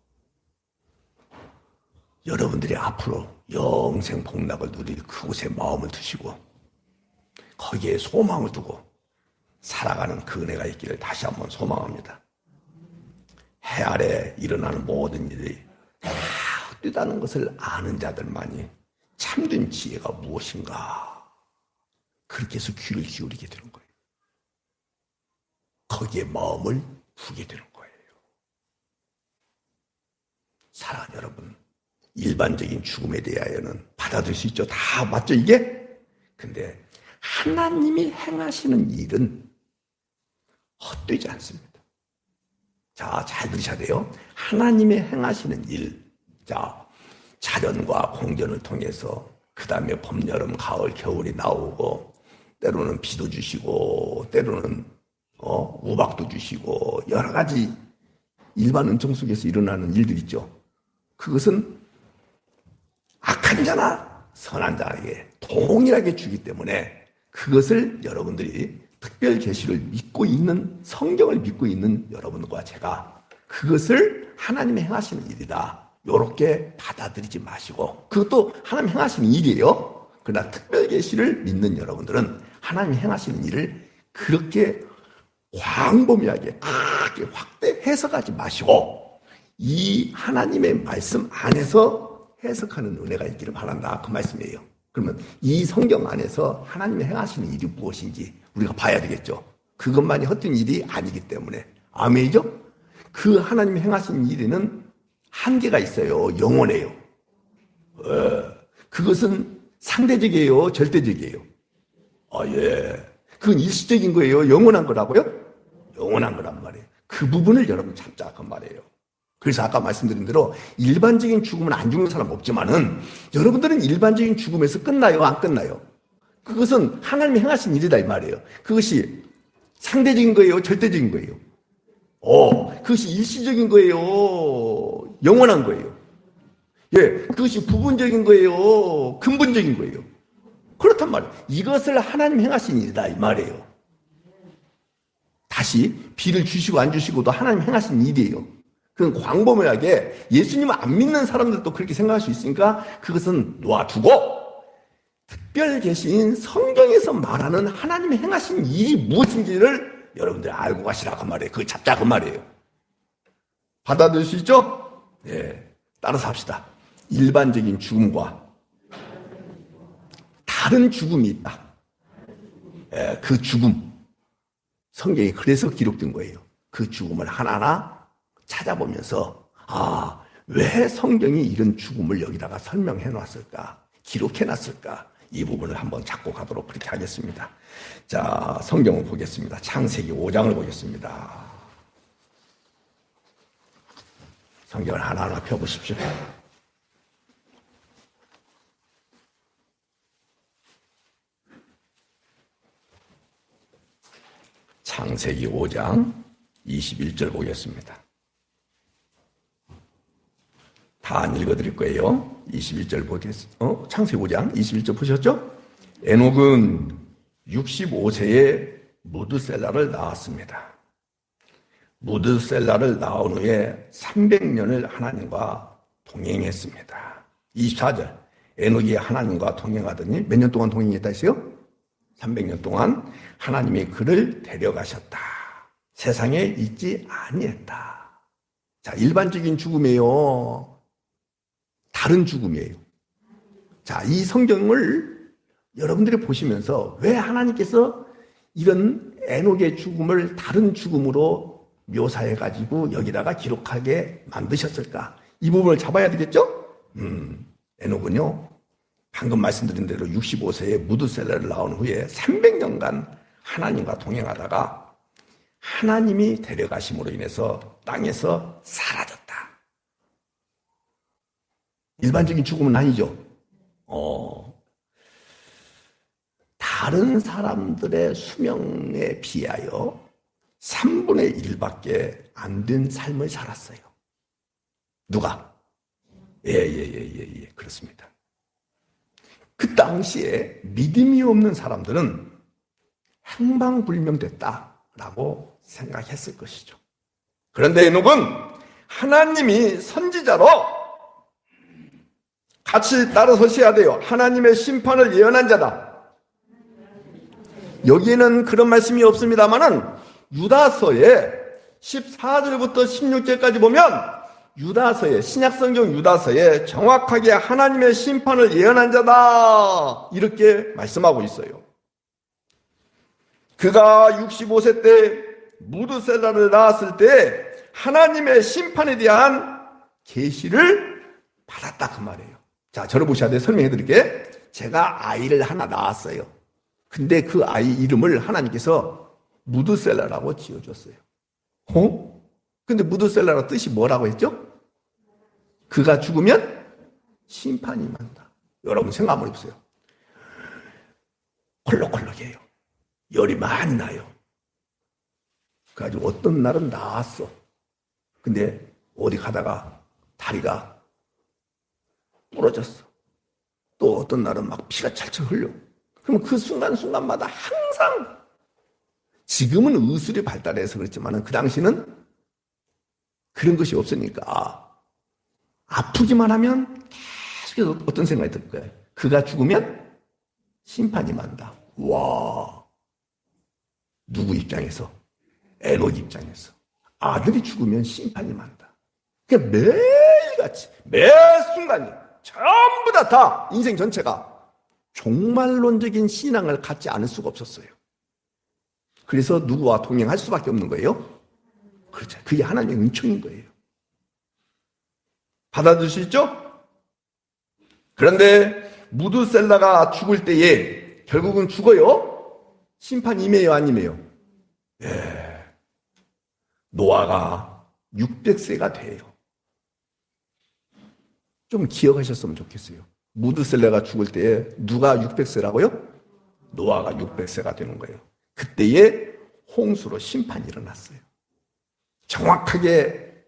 여러분들이 앞으로 영생 복락을 누릴 그곳에 마음을 두시고 거기에 소망을 두고 살아가는 그 은혜가 있기를 다시 한번 소망합니다. 해 아래 일어나는 모든 일이 다 헛되다는 것을 아는 자들만이 참된 지혜가 무엇인가 그렇게 해서 귀를 기울이게 되는 거예요. 거기에 마음을 두게 되는 거예요. 사랑하는 여러분, 일반적인 죽음에 대하여는 받아들일 수 있죠. 다 맞죠 이게? 근데 하나님이 행하시는 일은 헛되지 않습니다. 자, 잘 들으셔야 돼요. 하나님이 행하시는 일, 자, 자연과 공전을 통해서 그 다음에 봄, 여름, 가을, 겨울이 나오고 때로는 비도 주시고 때로는 우박도 주시고 여러 가지 일반 은총 속에서 일어나는 일들 있죠. 그것은 악한 자나 선한 자에게 동일하게 주기 때문에 그것을 여러분들이 특별 계시를 믿고 있는 성경을 믿고 있는 여러분과 제가 그것을 하나님이 행하시는 일이다. 이렇게 받아들이지 마시고 그것도 하나님 행하시는 일이에요. 그러나 특별 계시를 믿는 여러분들은 하나님이 행하시는 일을 그렇게 광범위하게 크게 확대 해석하지 마시고 이 하나님의 말씀 안에서 해석하는 은혜가 있기를 바란다. 그 말씀이에요. 그러면 이 성경 안에서 하나님이 행하시는 일이 무엇인지 우리가 봐야 되겠죠. 그것만이 헛된 일이 아니기 때문에. 아멘이죠? 그 하나님이 행하시는 일에는 한계가 있어요. 영원해요. 그것은 상대적이에요? 절대적이에요? 예. 그건 일시적인 거예요? 영원한 거라고요? 영원한 거란 말이에요. 그 부분을 여러분 찾자 그 말이에요. 그래서 아까 말씀드린 대로 일반적인 죽음은 안 죽는 사람 없지만은 여러분들은 일반적인 죽음에서 끝나요? 안 끝나요? 그것은 하나님이 행하신 일이다 이 말이에요. 그것이 상대적인 거예요? 절대적인 거예요? 그것이 일시적인 거예요? 영원한 거예요? 예, 그것이 부분적인 거예요? 근본적인 거예요? 그렇단 말이에요. 이것을 하나님 행하신 일이다 이 말이에요. 다시 비를 주시고 안 주시고도 하나님 행하신 일이에요. 그건 광범위하게 예수님을 안 믿는 사람들도 그렇게 생각할 수 있으니까 그것은 놓아두고 특별 계시인 성경에서 말하는 하나님이 행하신 일이 무엇인지를 여러분들이 알고 가시라 그 말이에요. 그거 잡자 그 말이에요. 받아들일 수 있죠? 예, 따라서 합시다. 일반적인 죽음과 다른 죽음이 있다. 예, 그 죽음 성경에 그래서 기록된 거예요. 그 죽음을 하나하나 찾아보면서 왜 성경이 이런 죽음을 여기다가 설명해 놨을까? 기록해 놨을까? 이 부분을 한번 잡고 가도록 그렇게 하겠습니다. 자, 성경을 보겠습니다. 창세기 5장을 보겠습니다. 성경을 하나하나 펴보십시오. 창세기 5장 21절 보겠습니다. 다 안 읽어드릴 거예요. 21절 보겠습니다. 창세기 5장 21절 보셨죠? 에녹은 65세에 무드셀라를 낳았습니다. 무드셀라를 낳은 후에 300년을 하나님과 동행했습니다. 24절 에녹이 하나님과 동행하더니 몇 년 동안 동행했다 했어요? 300년 동안 하나님이 그를 데려가셨다. 세상에 있지 아니했다. 자, 일반적인 죽음이에요. 다른 죽음이에요. 자, 이 성경을 여러분들이 보시면서 왜 하나님께서 이런 에녹의 죽음을 다른 죽음으로 묘사해가지고 여기다가 기록하게 만드셨을까? 이 부분을 잡아야 되겠죠? 에녹은요, 방금 말씀드린 대로 65세에 무드셀라를 낳은 후에 300년간 하나님과 동행하다가 하나님이 데려가심으로 인해서 땅에서 사라졌다. 일반적인 죽음은 아니죠. 다른 사람들의 수명에 비하여 3분의 1밖에 안 된 삶을 살았어요. 누가? 예, 그렇습니다. 그 당시에 믿음이 없는 사람들은 행방불명됐다라고 생각했을 것이죠. 그런데 에녹은 하나님이 선지자로 같이 따라서셔야 돼요. 하나님의 심판을 예언한 자다. 여기에는 그런 말씀이 없습니다만은 유다서에 14절부터 16절까지 보면 유다서에, 신약성경 유다서에 정확하게 하나님의 심판을 예언한 자다 이렇게 말씀하고 있어요. 그가 65세 때 무드셀라를 낳았을 때 하나님의 심판에 대한 계시를 받았다 그 말이에요. 자, 저를 보셔야 돼요. 설명해 드릴게. 제가 아이를 하나 낳았어요. 근데 그 아이 이름을 하나님께서 무드셀라라고 지어줬어요. 근데 무드셀라라 뜻이 뭐라고 했죠? 그가 죽으면 심판이 만다. 여러분 생각 한번 해보세요. 콜록콜록해요. 열이 많이 나요. 그래가지고 어떤 날은 나왔어. 근데 어디 가다가 다리가 부러졌어. 또 어떤 날은 막 피가 찰찰 흘려. 그럼 그 순간순간마다 항상, 지금은 의술이 발달해서 그렇지만 그 당시는 그런 것이 없으니까 아프기만 하면 계속해서 어떤 생각이 들 거예요. 그가 죽으면 심판이 만다. 와, 누구 입장에서? 에녹 입장에서. 아들이 죽으면 심판이 만다. 그냥 매일같이 매 순간이 전부 다 인생 전체가 종말론적인 신앙을 갖지 않을 수가 없었어요. 그래서 누구와 동행할 수밖에 없는 거예요. 그렇죠. 그게 하나님의 은총인 거예요. 받아들일 수 있죠? 그런데 무드셀라가 죽을 때에 결국은 죽어요. 심판이 임해요, 안 임해요? 예. 노아가 600세가 돼요. 좀 기억하셨으면 좋겠어요. 무드셀라가 죽을 때에 누가 600세라고요? 노아가 600세가 되는 거예요. 그때에 홍수로 심판이 일어났어요. 정확하게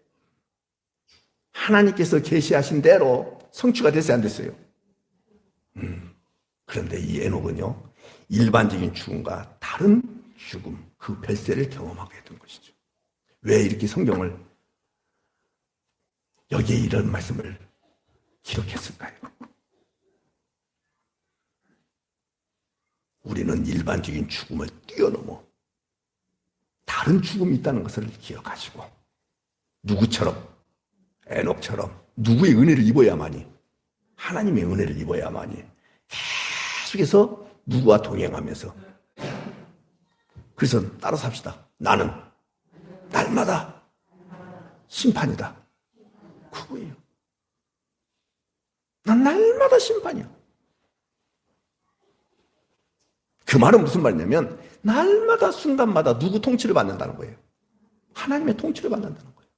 하나님께서 계시하신 대로 성취가 됐어요, 안 됐어요? 그런데 이 에녹은요, 일반적인 죽음과 다른 죽음, 그 별세를 경험하게 된 것이죠. 왜 이렇게 성경을 여기에 이런 말씀을 기록했을까요? 우리는 일반적인 죽음을 뛰어넘어 다른 죽음이 있다는 것을 기억하시고, 누구처럼, 에녹처럼 누구의 은혜를 입어야만이, 하나님의 은혜를 입어야만이 계속해서 누구와 동행하면서, 그래서 따라 삽시다. 나는 날마다 심판이다. 그거예요. 난 날마다 심판이야. 그 말은 무슨 말이냐면 날마다 순간마다 누구 통치를 받는다는 거예요. 하나님의 통치를 받는다는 거예요.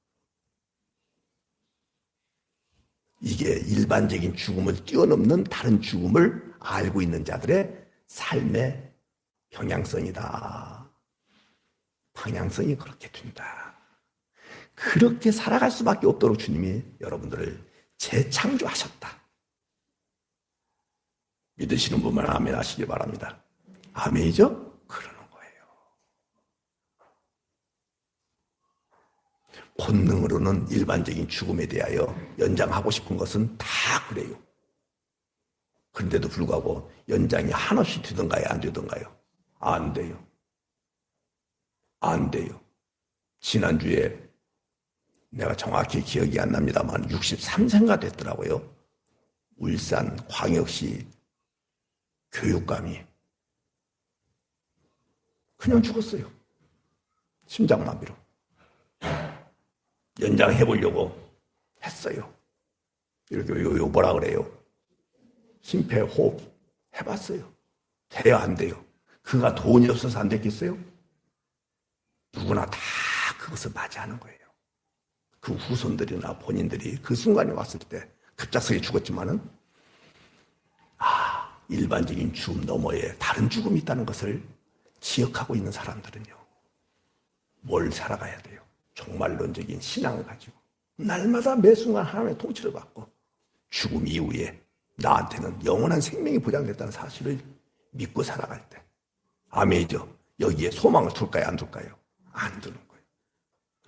이게 일반적인 죽음을 뛰어넘는 다른 죽음을 알고 있는 자들의 삶의 경향성이다. 방향성이 그렇게 둔다. 그렇게 살아갈 수밖에 없도록 주님이 여러분들을 재창조하셨다. 믿으시는 분만 아멘 하시길 바랍니다. 아멘이죠? 그러는 거예요. 본능으로는 일반적인 죽음에 대하여 연장하고 싶은 것은 다 그래요. 그런데도 불구하고 연장이 한없이 되던가요? 안 되던가요? 안 돼요. 안 돼요. 지난주에 내가 정확히 기억이 안 납니다만 63세가 됐더라고요. 울산 광역시 교육감이 그냥 죽었어요. 심장마비로. 연장해보려고 했어요. 이렇게 뭐라 그래요? 심폐호흡 해봤어요. 돼요, 안 돼요? 그가 돈이 없어서 안 됐겠어요? 누구나 다 그것을 맞이하는 거예요. 그 후손들이나 본인들이 그 순간이 왔을 때 급작스레 죽었지만은, 일반적인 죽음 너머에 다른 죽음이 있다는 것을 기억하고 있는 사람들은요, 뭘 살아가야 돼요? 종말론적인 신앙을 가지고 날마다 매 순간 하나님의 통치를 받고 죽음 이후에 나한테는 영원한 생명이 보장됐다는 사실을 믿고 살아갈 때, 아멘이죠? 여기에 소망을 둘까요, 안 둘까요? 안 두는 거예요.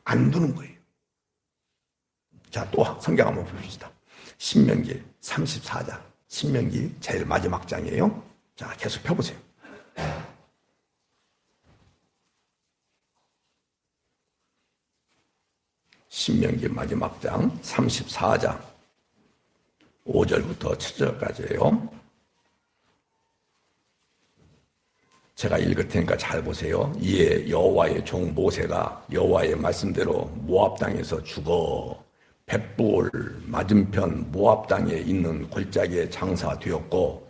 안 두는 거예요. 자, 또 성경 한번 봅시다. 신명기 34장. 신명기 제일 마지막 장이에요. 자, 계속 펴보세요. 신명기 마지막 장 34장 5절부터 7절까지예요. 제가 읽을 테니까 잘 보세요. 이에 여호와의 종 모세가 여호와의 말씀대로 모압 땅에서 죽어 벳볼 맞은편 모압 땅에 있는 골짜기에 장사되었고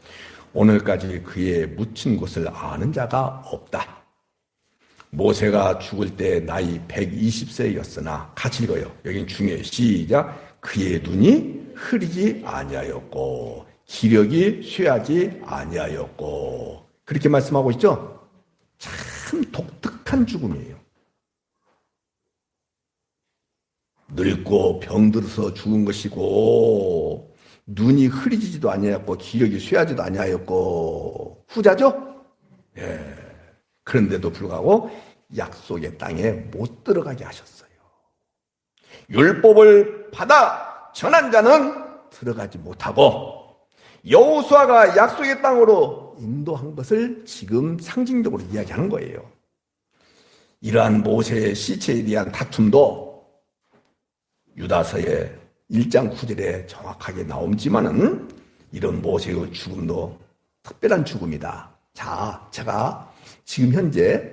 오늘까지 그의 묻힌 곳을 아는 자가 없다. 모세가 죽을 때 나이 120세였으나 같이 읽어요. 여긴 중요해요. 시작. 그의 눈이 흐리지 아니하였고 기력이 쇠하지 아니하였고 그렇게 말씀하고 있죠. 참 독특한 죽음이에요. 늙고 병들어서 죽은 것이고 눈이 흐리지도 아니하였고 기력이 쇠하지도 아니하였고 후자죠? 예. 그런데도 불구하고 약속의 땅에 못 들어가게 하셨어요. 율법을 받아 전한 자는 들어가지 못하고 여호수아가 약속의 땅으로 인도한 것을 지금 상징적으로 이야기하는 거예요. 이러한 모세의 시체에 대한 다툼도 유다서의 1장 9절에 정확하게 나오지만은 이런 모세의 죽음도 특별한 죽음이다. 자, 제가 지금 현재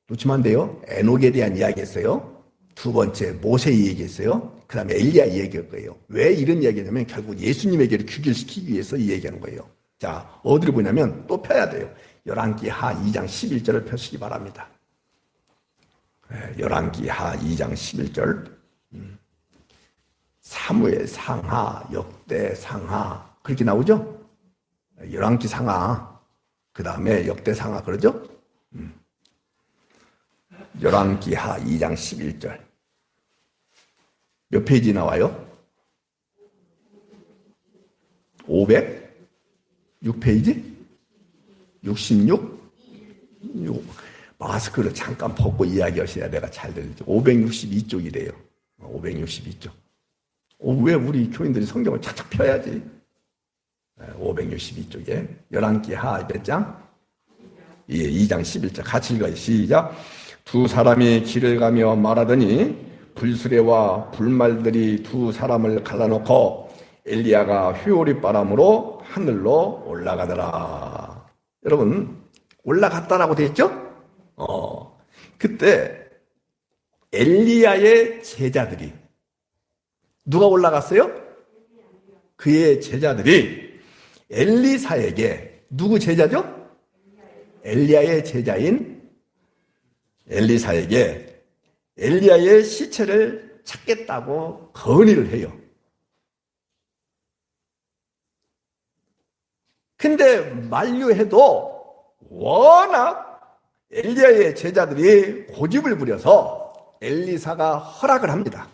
놓치면 안 돼요. 에녹에 대한 이야기 했어요. 두 번째 모세 얘기했어요. 그 다음에 엘리야 얘기할 거예요. 왜 이런 이야기냐면 결국 예수님에게를 귀결시키기 위해서 이 얘기하는 거예요. 자, 어디를 보냐면 또 펴야 돼요. 열왕기하 2장 11절을 펴시기 바랍니다. 열왕기하 2장 11절. 사무엘 상하, 역대 상하 그렇게 나오죠? 열왕기 상하 그 다음에 역대 상하 그러죠? 열왕기하 2장 11절 몇 페이지 나와요? 506페이지? 66? 마스크를 잠깐 벗고 이야기하셔야 내가 잘 들리죠. 562쪽이래요. 562쪽. 왜 우리 교인들이 성경을 착착 펴야지. 562쪽에 열왕기하 몇 장? 예, 2장 11절 같이 읽어요. 시작. 두 사람이 길을 가며 말하더니 불수레와 불말들이 두 사람을 갈라놓고 엘리야가 회오리 바람으로 하늘로 올라가더라. 여러분 올라갔다라고 되어 있죠? 그때 엘리야의 제자들이 누가 올라갔어요? 그의 제자들이 엘리사에게 누구 제자죠? 엘리야의 제자인 엘리사에게 엘리야의 시체를 찾겠다고 건의를 해요. 근데 만류해도 워낙 엘리야의 제자들이 고집을 부려서 엘리사가 허락을 합니다.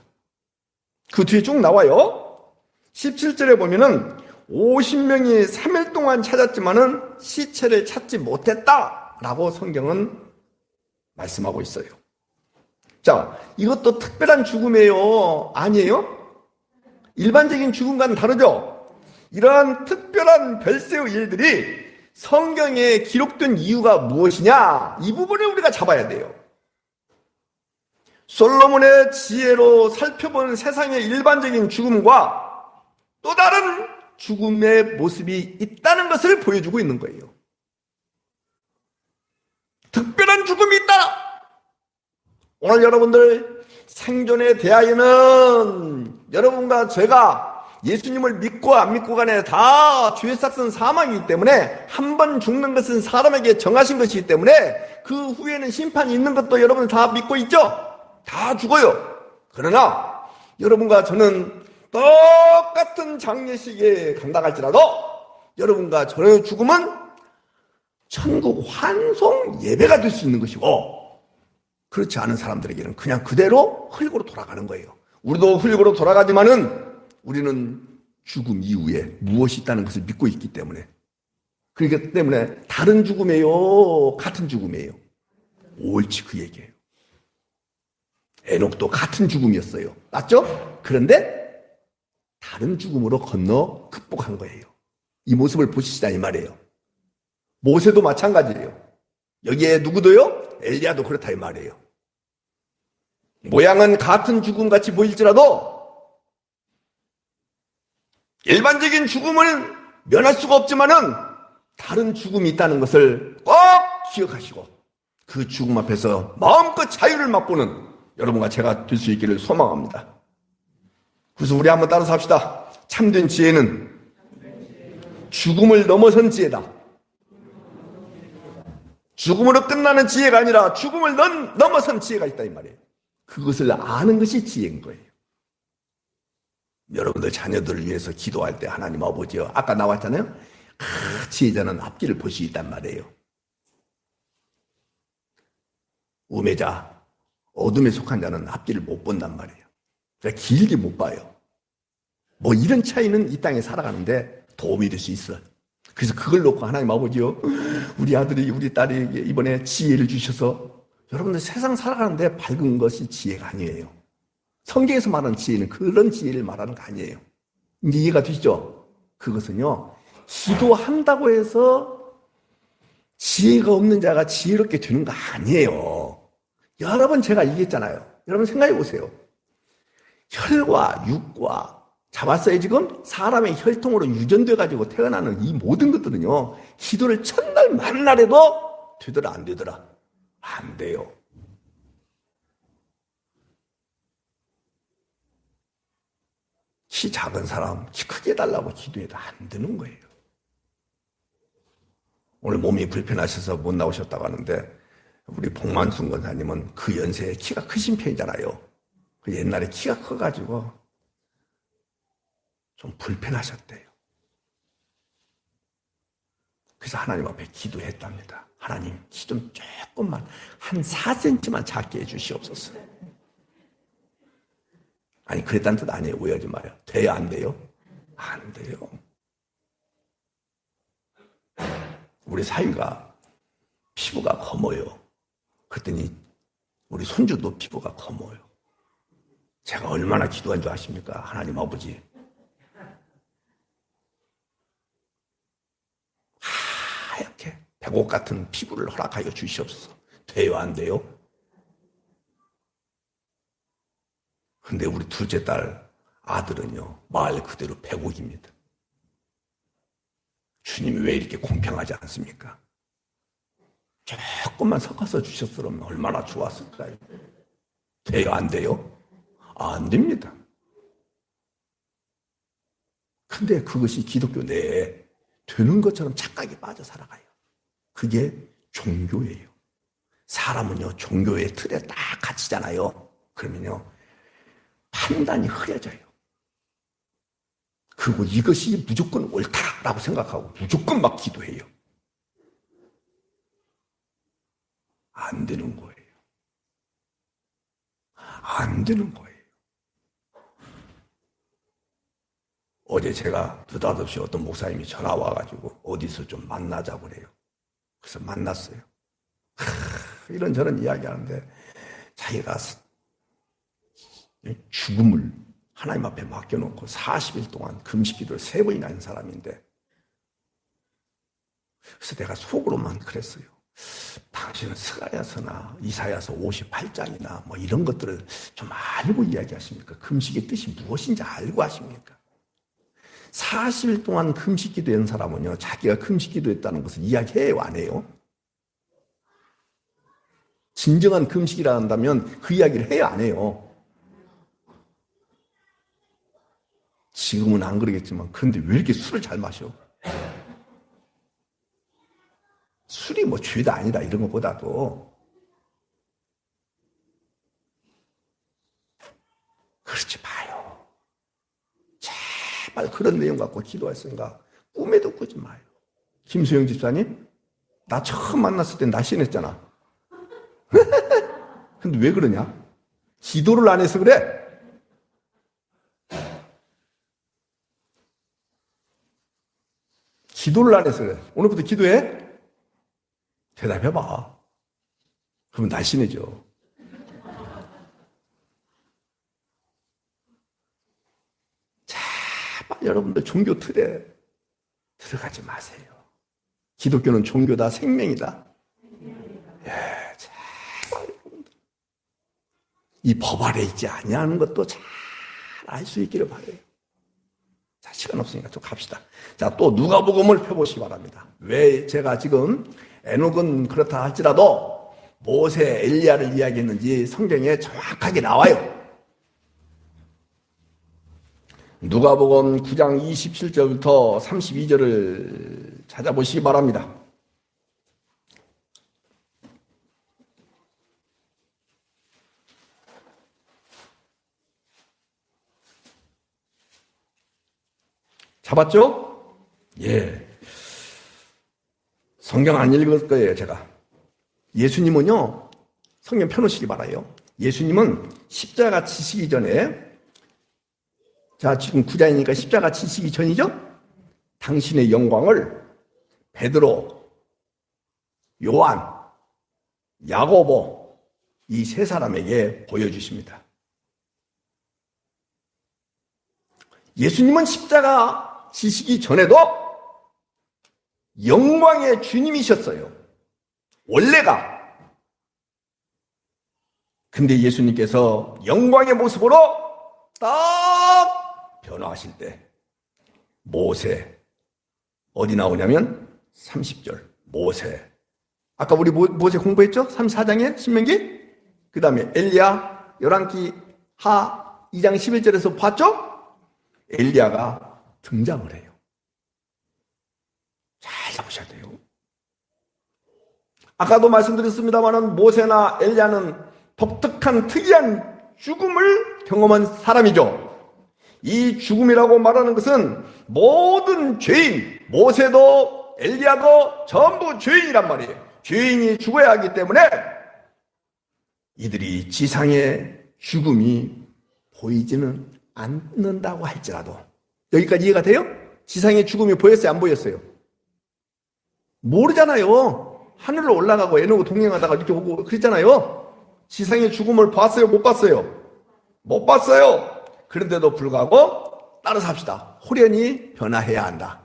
그 뒤에 쭉 나와요. 17절에 보면은 50명이 3일 동안 찾았지만은 시체를 찾지 못했다라고 성경은 말씀하고 있어요. 자, 이것도 특별한 죽음이에요? 아니에요? 일반적인 죽음과는 다르죠? 이러한 특별한 별세의 일들이 성경에 기록된 이유가 무엇이냐? 이 부분을 우리가 잡아야 돼요. 솔로몬의 지혜로 살펴본 세상의 일반적인 죽음과 또 다른 죽음의 모습이 있다는 것을 보여주고 있는 거예요. 특별한 죽음이 있다! 오늘 여러분들 생존에 대하여는 여러분과 제가 예수님을 믿고 안 믿고 간에 다 죄 삭은 사망이기 때문에 한 번 죽는 것은 사람에게 정하신 것이기 때문에 그 후에는 심판이 있는 것도 여러분 다 믿고 있죠? 다 죽어요. 그러나 여러분과 저는 똑같은 장례식에 간다할지라도 여러분과 저의 죽음은 천국 환송 예배가 될 수 있는 것이고 그렇지 않은 사람들에게는 그냥 그대로 흙으로 돌아가는 거예요. 우리도 흙으로 돌아가지만은 우리는 죽음 이후에 무엇이 있다는 것을 믿고 있기 때문에 그렇기 때문에 다른 죽음이에요? 같은 죽음이에요? 옳지 그 얘기예요. 에녹도 같은 죽음이었어요. 맞죠? 그런데 다른 죽음으로 건너 극복한 거예요. 이 모습을 보시자 이 말이에요. 모세도 마찬가지예요. 여기에 누구도요? 엘리야도 그렇다 이 말이에요. 모양은 같은 죽음같이 보일지라도 일반적인 죽음을 면할 수가 없지만은 다른 죽음이 있다는 것을 꼭 기억하시고 그 죽음 앞에서 마음껏 자유를 맛보는 여러분과 제가 될 수 있기를 소망합니다. 그래서 우리 한번 따라서 합시다. 참된 지혜는 죽음을 넘어선 지혜다. 죽음으로 끝나는 지혜가 아니라 죽음을 넘어선 지혜가 있다 이 말이에요. 그것을 아는 것이 지혜인 거예요. 여러분들 자녀들을 위해서 기도할 때 하나님 아버지요, 아까 나왔잖아요. 지혜자는 앞길을 볼 수 있단 말이에요. 우매자, 어둠에 속한 자는 앞길을 못 본단 말이에요. 그러니까 길게 못 봐요. 뭐 이런 차이는 이 땅에 살아가는데 도움이 될 수 있어. 그래서 그걸 놓고 하나님 아버지요, 우리 아들이 우리 딸에게 이번에 지혜를 주셔서 여러분들 세상 살아가는데 밝은 것이 지혜가 아니에요. 성경에서 말하는 지혜는 그런 지혜를 말하는 거 아니에요. 이제 이해가 되시죠? 그것은요, 기도한다고 해서 지혜가 없는 자가 지혜롭게 되는 거 아니에요. 여러 번 제가 얘기했잖아요. 여러분 생각해 보세요. 혈과 육과 잡았어요. 지금 사람의 혈통으로 유전돼 가지고 태어나는 이 모든 것들은요, 기도를 첫날 만날에도 되더라 안 되더라? 안 돼요. 키 작은 사람 키 크게 해달라고 기도해도 안 되는 거예요. 오늘 몸이 불편하셔서 못 나오셨다고 하는데 우리 복만순 권사님은 그 연세에 키가 크신 편이잖아요. 옛날에 키가 커가지고 좀 불편하셨대요. 그래서 하나님 앞에 기도했답니다. 하나님, 키 좀 조금만 한 4cm만 작게 해주시옵소서. 아니 그랬다는 뜻 아니에요. 오해하지 마요. 돼요 안 돼요? 안 돼요. 우리 사위가 피부가 검어요. 그랬더니 우리 손주도 피부가 검어요. 제가 얼마나 기도한 줄 아십니까? 하나님 아버지, 하얗게 백옥 같은 피부를 허락하여 주시옵소서. 돼요 안 돼요? 근데 우리 둘째 딸 아들은요, 말 그대로 백옥입니다. 주님이 왜 이렇게 공평하지 않습니까? 조금만 섞어서 주셨으면 얼마나 좋았을까요? 돼요 안 돼요? 안 됩니다. 근데 그것이 기독교 내에 되는 것처럼 착각에 빠져 살아가요. 그게 종교예요. 사람은요, 종교의 틀에 딱 갇히잖아요. 그러면요, 판단이 흐려져요. 그리고 이것이 무조건 옳다라고 생각하고 무조건 막 기도해요. 안 되는 거예요. 안 되는 거예요. 어제 제가 느닷없이 어떤 목사님이 전화 와가지고 어디서 좀 만나자고 그래요. 그래서 만났어요. 이런저런 이야기하는데 자기가 죽음을 하나님 앞에 맡겨놓고 40일 동안 금식기도를 3번이나 한 사람인데, 그래서 내가 속으로만 그랬어요. 당신은 스가랴서나 이사야서 58장이나 뭐 이런 것들을 좀 알고 이야기하십니까? 금식의 뜻이 무엇인지 알고 하십니까? 40일 동안 금식기도한 사람은요, 자기가 금식기도했다는 것을 이야기해요 안 해요? 진정한 금식이라 한다면 그 이야기를 해요 안 해요? 지금은 안 그러겠지만, 그런데 왜 이렇게 술을 잘 마셔? 술이 뭐 죄다 아니다 이런 것보다도 그렇지 마요. 제발 그런 내용 갖고 기도할 생각 꿈에도 꾸지 마요. 김수영 집사님, 나 처음 만났을 땐 날씬했잖아. 근데 왜 그러냐? 기도를 안 해서 그래. 기도를 안 해서 그래. 오늘부터 기도해? 대답해봐. 그러면 날씬해져. 여러분들 종교 틀에 들어가지 마세요. 기독교는 종교다, 생명이다. 예, 제발 여러분들. 이 법 아래 있지 아니하는 것도 잘 알 수 있기를 바라요. 자, 시간 없으니까 좀 갑시다. 자, 또 누가복음을 펴보시기 바랍니다. 왜 제가 지금 에녹은 그렇다 할지라도 모세, 엘리야를 이야기했는지 성경에 정확하게 나와요. 누가복음 9장 27절부터 32절을 찾아보시기 바랍니다. 잡았죠? 예. 성경 안 읽을 거예요, 제가. 예수님은요, 성경 펴놓으시기 바라요. 예수님은 십자가 지시기 전에, 자, 지금 9장이니까 십자가 지시기 전이죠? 당신의 영광을 베드로, 요한, 야고보, 이 세 사람에게 보여주십니다. 예수님은 십자가 지시기 전에도 영광의 주님이셨어요. 원래가. 근데 예수님께서 영광의 모습으로 딱 변화하실 때 모세, 어디 나오냐면 30절 모세. 아까 우리 모세 공부했죠? 34장에 신명기. 그 다음에 엘리야 열왕기 하 2장 11절에서 봤죠? 엘리야가 등장을 해요. 잘 잡으셔야 돼요. 아까도 말씀드렸습니다만 모세나 엘리야는 독특한 특이한 죽음을 경험한 사람이죠. 이 죽음이라고 말하는 것은 모든 죄인, 모세도 엘리야도 전부 죄인이란 말이에요. 죄인이 죽어야 하기 때문에 이들이 지상의 죽음이 보이지는 않는다고 할지라도, 여기까지 이해가 돼요? 지상의 죽음이 보였어요? 안 보였어요? 모르잖아요. 하늘로 올라가고 에녹 동행하다가 이렇게 오고 그랬잖아요. 지상의 죽음을 봤어요? 못 봤어요? 못 봤어요. 그런데도 불구하고 따라서 합시다. 호련히 변화해야 한다.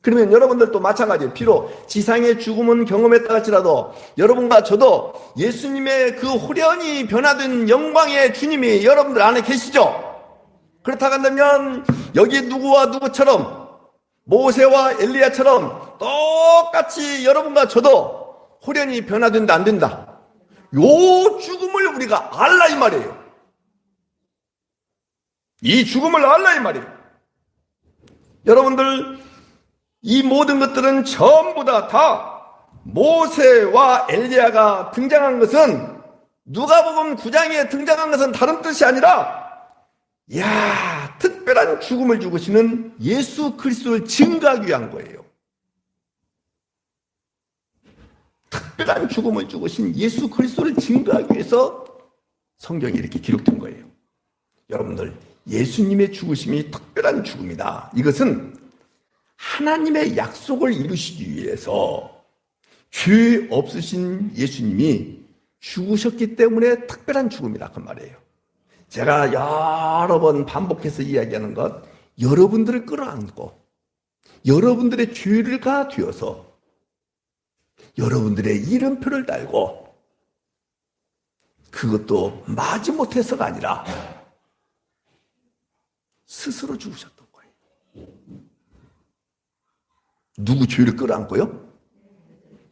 그러면 여러분들도 마찬가지예요. 비록 지상의 죽음은 경험했다 할지라도 여러분과 저도 예수님의 그 호련히 변화된 영광의 주님이 여러분들 안에 계시죠? 그렇다고 한다면 여기 누구와 누구처럼 모세와 엘리야처럼 똑같이 여러분과 저도 호련히 변화된다 안 된다? 요 죽음을 우리가 알라 이 말이에요. 이 죽음을 알라 이 말이에요. 여러분들 이 모든 것들은 전부 다 모세와 엘리야가 등장한 것은, 누가복음 9장에 등장한 것은 다른 뜻이 아니라 특별한 죽음을 죽으시는 예수 그리스도를 증거하기 위한 거예요. 특별한 죽음을 죽으신 예수 그리스도를 증거하기 위해서 성경이 이렇게 기록된 거예요. 여러분들, 예수님의 죽으심이 특별한 죽음이다. 이것은 하나님의 약속을 이루시기 위해서 죄 없으신 예수님이 죽으셨기 때문에 특별한 죽음이다 그 말이에요. 제가 여러 번 반복해서 이야기하는 것, 여러분들을 끌어안고 여러분들의 죄가 되어서 여러분들의 이름표를 달고, 그것도 마지못해서가 아니라 스스로 죽으셨던 거예요. 누구 죄를 끌어안고요?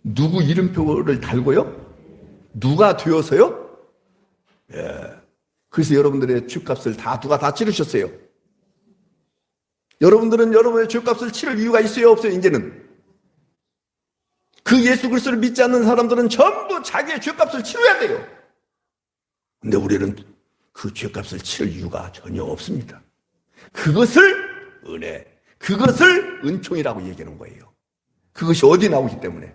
누구 이름표를 달고요? 누가 되어서요? 예. 그래서 여러분들의 죄값을 누가 다 치르셨어요. 여러분들은 여러분의 죄값을 치를 이유가 있어요, 없어요? 이제는 그 예수 그리스도를 믿지 않는 사람들은 전부 자기의 죄값을 치러야 돼요. 근데 우리는 그 죄값을 치를 이유가 전혀 없습니다. 그것을 은혜, 그것을 은총이라고 얘기하는 거예요. 그것이 어디 나오기 때문에?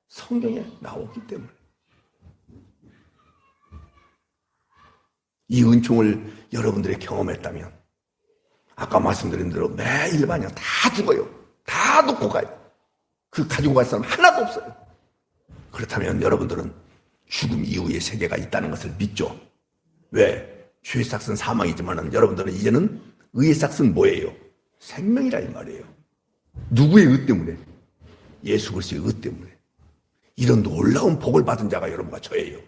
성경에 나오기 때문에. 이 은총을 여러분들이 경험했다면, 아까 말씀드린 대로 매일 마냥 다 죽어요. 다 놓고 가요. 그 가지고 갈 사람 하나도 없어요. 그렇다면 여러분들은 죽음 이후의 세계가 있다는 것을 믿죠. 왜? 죄의 삭은 사망이지만 여러분들은 이제는 의의 삭은 뭐예요? 생명이라 이 말이에요. 누구의 의 때문에? 예수 그리스도의 의 때문에. 이런 놀라운 복을 받은 자가 여러분과 저예요.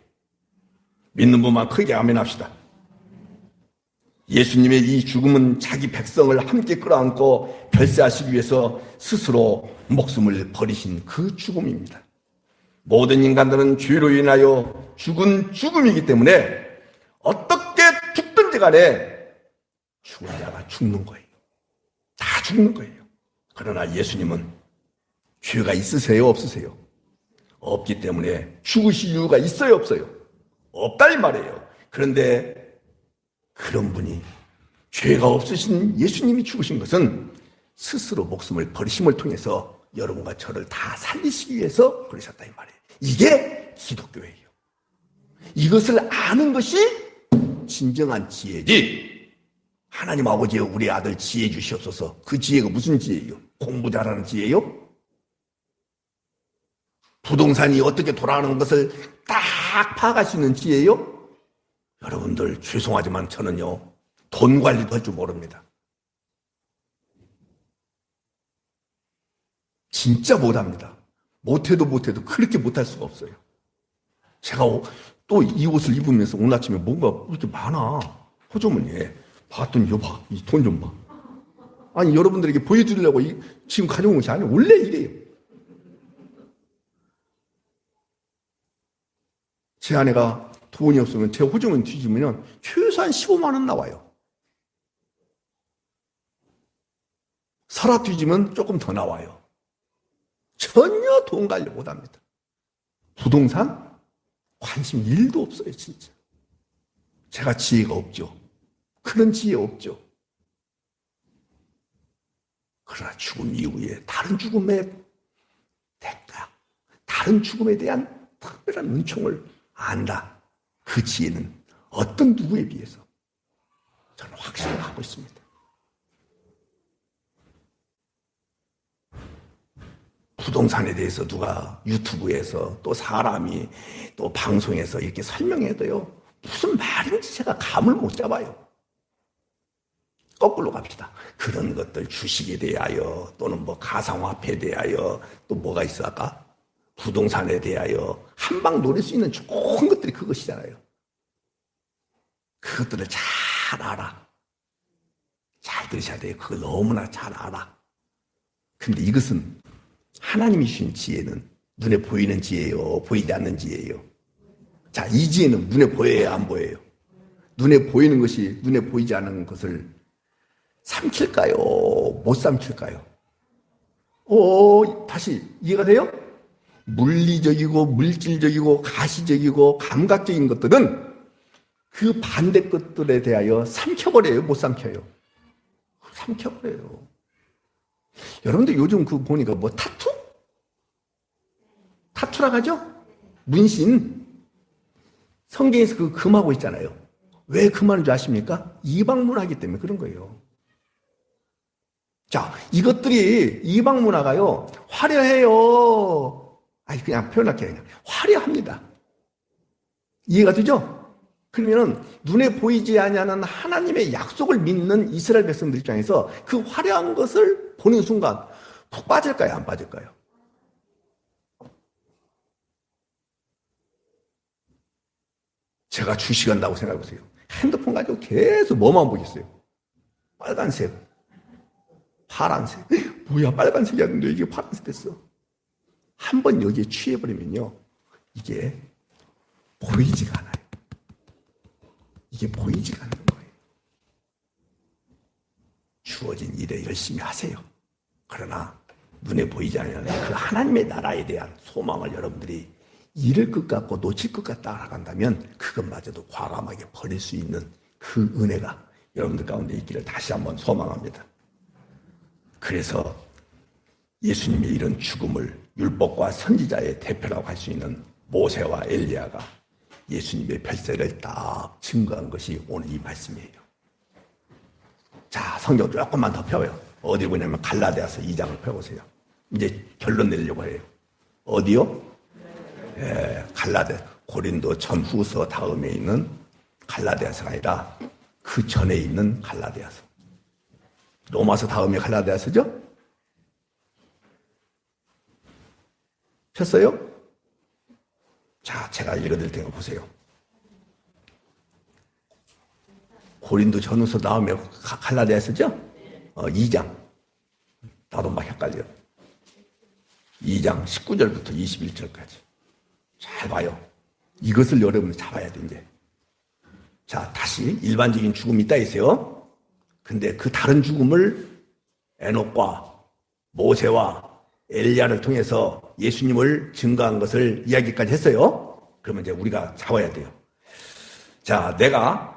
믿는 분만 크게 아멘합시다. 예수님의 이 죽음은 자기 백성을 함께 끌어안고 별세하시기 위해서 스스로 목숨을 버리신 그 죽음입니다. 모든 인간들은 죄로 인하여 죽은 죽음이기 때문에 어떻게 죽든지 간에 죽은 자가 죽는 거예요. 다 죽는 거예요. 그러나 예수님은 죄가 있으세요? 없으세요? 없기 때문에 죽으실 이유가 있어요? 없어요? 없다 이 말이에요. 그런데 그런 분이 죄가 없으신 예수님이 죽으신 것은 스스로 목숨을 버리심을 통해서 여러분과 저를 다 살리시기 위해서 그러셨다 이 말이에요. 이게 기독교예요. 이것을 아는 것이 진정한 지혜지. 하나님 아버지여 우리 아들 지혜 주시옵소서. 그 지혜가 무슨 지혜예요? 공부 잘하는 지혜요? 부동산이 어떻게 돌아가는 것을 딱 파악할 수 있는 지혜요? 여러분들 죄송하지만 저는요 돈 관리도 할 줄 모릅니다. 진짜 못합니다. 못해도 그렇게 못할 수가 없어요. 제가 또 이 옷을 입으면서 오늘 아침에 뭔가 이렇게 많아. 호주머니에 봤더니 여봐 이 돈 좀 봐. 아니 여러분들에게 보여드리려고 지금 가져온 것이 아니에요. 원래 이래요. 제 아내가 돈이 없으면 제 호주머니 뒤지면 최소한 15만 원 나와요. 서랍 뒤지면 조금 더 나와요. 전혀 돈 관리 못합니다. 부동산? 관심 1도 없어요 진짜. 제가 지혜가 없죠. 그런 지혜 없죠. 그러나 죽음 이후에 다른 죽음의 대가, 다른 죽음에 대한 특별한 은총을 안다. 그 지혜는 어떤 누구에 비해서 저는 확신을 갖고 있습니다. 부동산에 대해서 누가 유튜브에서 또 사람이 또 방송에서 이렇게 설명해도요 무슨 말인지 제가 감을 못 잡아요. 거꾸로 갑시다. 그런 것들 주식에 대하여 또는 뭐 가상화폐에 대하여 또 뭐가 있어 아까? 부동산에 대하여 한방 노릴 수 있는 좋은 것들이 그것이잖아요. 그것들을 잘 알아. 잘 들으셔야 돼요. 그걸 너무나 잘 알아. 근데 이것은 하나님이 주신 지혜는 눈에 보이는 지혜요, 보이지 않는 지혜요. 자, 이 지혜는 눈에 보여요, 안 보여요? 눈에 보이는 것이 눈에 보이지 않는 것을 삼킬까요? 못 삼킬까요? 다시 이해가 돼요? 물리적이고 물질적이고 가시적이고 감각적인 것들은 그 반대 것들에 대하여 삼켜버려요? 못 삼켜요? 삼켜버려요. 여러분들 요즘 그 보니까 뭐 타투라고 하죠? 문신. 성경에서 그 금하고 있잖아요. 왜 금하는 줄 아십니까? 이방 문화이기 때문에 그런 거예요. 자, 이것들이 이방 문화가요 화려해요. 아니 그냥 표현할게요. 그냥 화려합니다. 이해가 되죠? 그러면은 눈에 보이지 아니하는 하나님의 약속을 믿는 이스라엘 백성들 입장에서 그 화려한 것을 보는 순간 푹 빠질까요? 안 빠질까요? 제가 주식한다고 생각해보세요. 핸드폰 가지고 계속 뭐만 보겠어요? 빨간색, 파란색. 뭐야 빨간색이었는데 이게 파란색 됐어. 한번 여기에 취해버리면요 이게 보이지가 않아요. 이게 보이지가 않는 거예요. 주어진 일에 열심히 하세요. 그러나 눈에 보이지 않는 그 하나님의 나라에 대한 소망을 여러분들이 잃을 것 같고 놓칠 것 같다 나간다면 그것마저도 과감하게 버릴 수 있는 그 은혜가 여러분들 가운데 있기를 다시 한번 소망합니다. 그래서 예수님의 이런 죽음을 율법과 선지자의 대표라고 할 수 있는 모세와 엘리야가 예수님의 별세를 딱 증거한 것이 오늘 이 말씀이에요. 자, 성경 조금만 더 펴요. 어디 보냐면 갈라디아서 2장을 펴보세요. 이제 결론 내려고 해요. 어디요? 갈라디아, 고린도 전후서 다음에 있는 갈라디아서가 아니라 그 전에 있는 갈라디아서. 로마서 다음에 갈라디아서죠? 폈어요? 자, 제가 읽어드릴 테니까 보세요. 고린도 전후서 다음에 갈라디아서죠? 2장. 나도 막 헷갈려. 2장 19절부터 21절까지. 잘 봐요. 이것을 여러분이 잡아야 돼, 이제. 자, 다시 일반적인 죽음이 있다 했어요. 근데 그 다른 죽음을 에녹과 모세와 엘리야를 통해서 예수님을 증거한 것을 이야기까지 했어요. 그러면 이제 우리가 잡아야 돼요. 자, 내가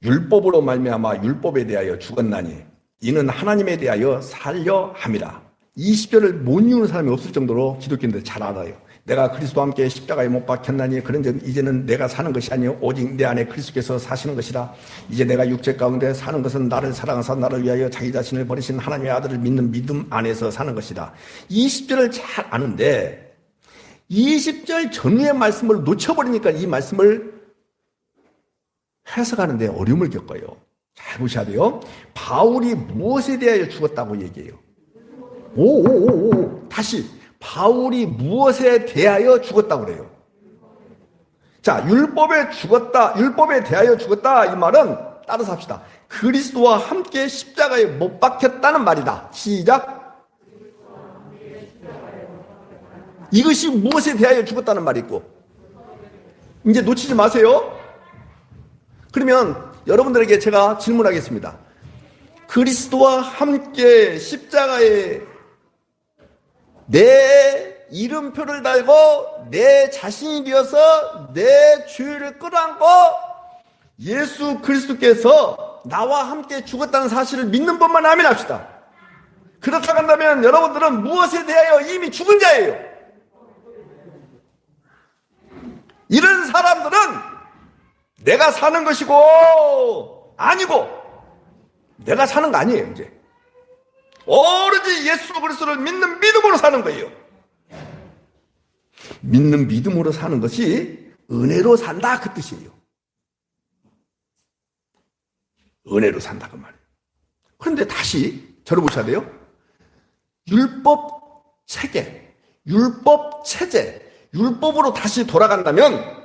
율법으로 말미암아 율법에 대하여 죽었나니 이는 하나님에 대하여 살려 함이라. 이 시절을 못 이루는 사람이 없을 정도로 기독교인들 잘 알아요. 내가 그리스도와 함께 십자가에 못 박혔나니 그런즉 이제는 내가 사는 것이 아니요 오직 내 안에 그리스도께서 사시는 것이라. 이제 내가 육체 가운데 사는 것은 나를 사랑하사 나를 위하여 자기 자신을 버리신 하나님의 아들을 믿는 믿음 안에서 사는 것이다. 20절을 잘 아는데 20절 전후의 말씀을 놓쳐버리니까 이 말씀을 해석하는데 어려움을 겪어요. 잘 보셔야 돼요. 바울이 무엇에 대하여 죽었다고 얘기해요? 다시 바울이 무엇에 대하여 죽었다고 그래요? 자, 율법에 대하여 죽었다 이 말은 따라서 합시다. 그리스도와 함께 십자가에 못 박혔다는 말이다. 시작. 이것이 무엇에 대하여 죽었다는 말이 있고, 이제 놓치지 마세요. 그러면 여러분들에게 제가 질문하겠습니다. 그리스도와 함께 십자가에 내 이름표를 달고 내 자신이 되어서 내 죄를 끌어안고 예수 그리스도께서 나와 함께 죽었다는 사실을 믿는 것만 아멘 합시다. 그렇다고 한다면 여러분들은 무엇에 대하여 이미 죽은 자예요. 이런 사람들은 내가 사는 것이고 아니고 내가 사는 거 아니에요. 이제 오로지 예수 그리스도를 믿는 믿음으로 사는 거예요. 믿는 믿음으로 사는 것이 은혜로 산다 그 뜻이에요. 은혜로 산다 그 말이에요. 그런데 다시 저를 보셔야 돼요. 율법 체계, 율법 체제, 율법으로 다시 돌아간다면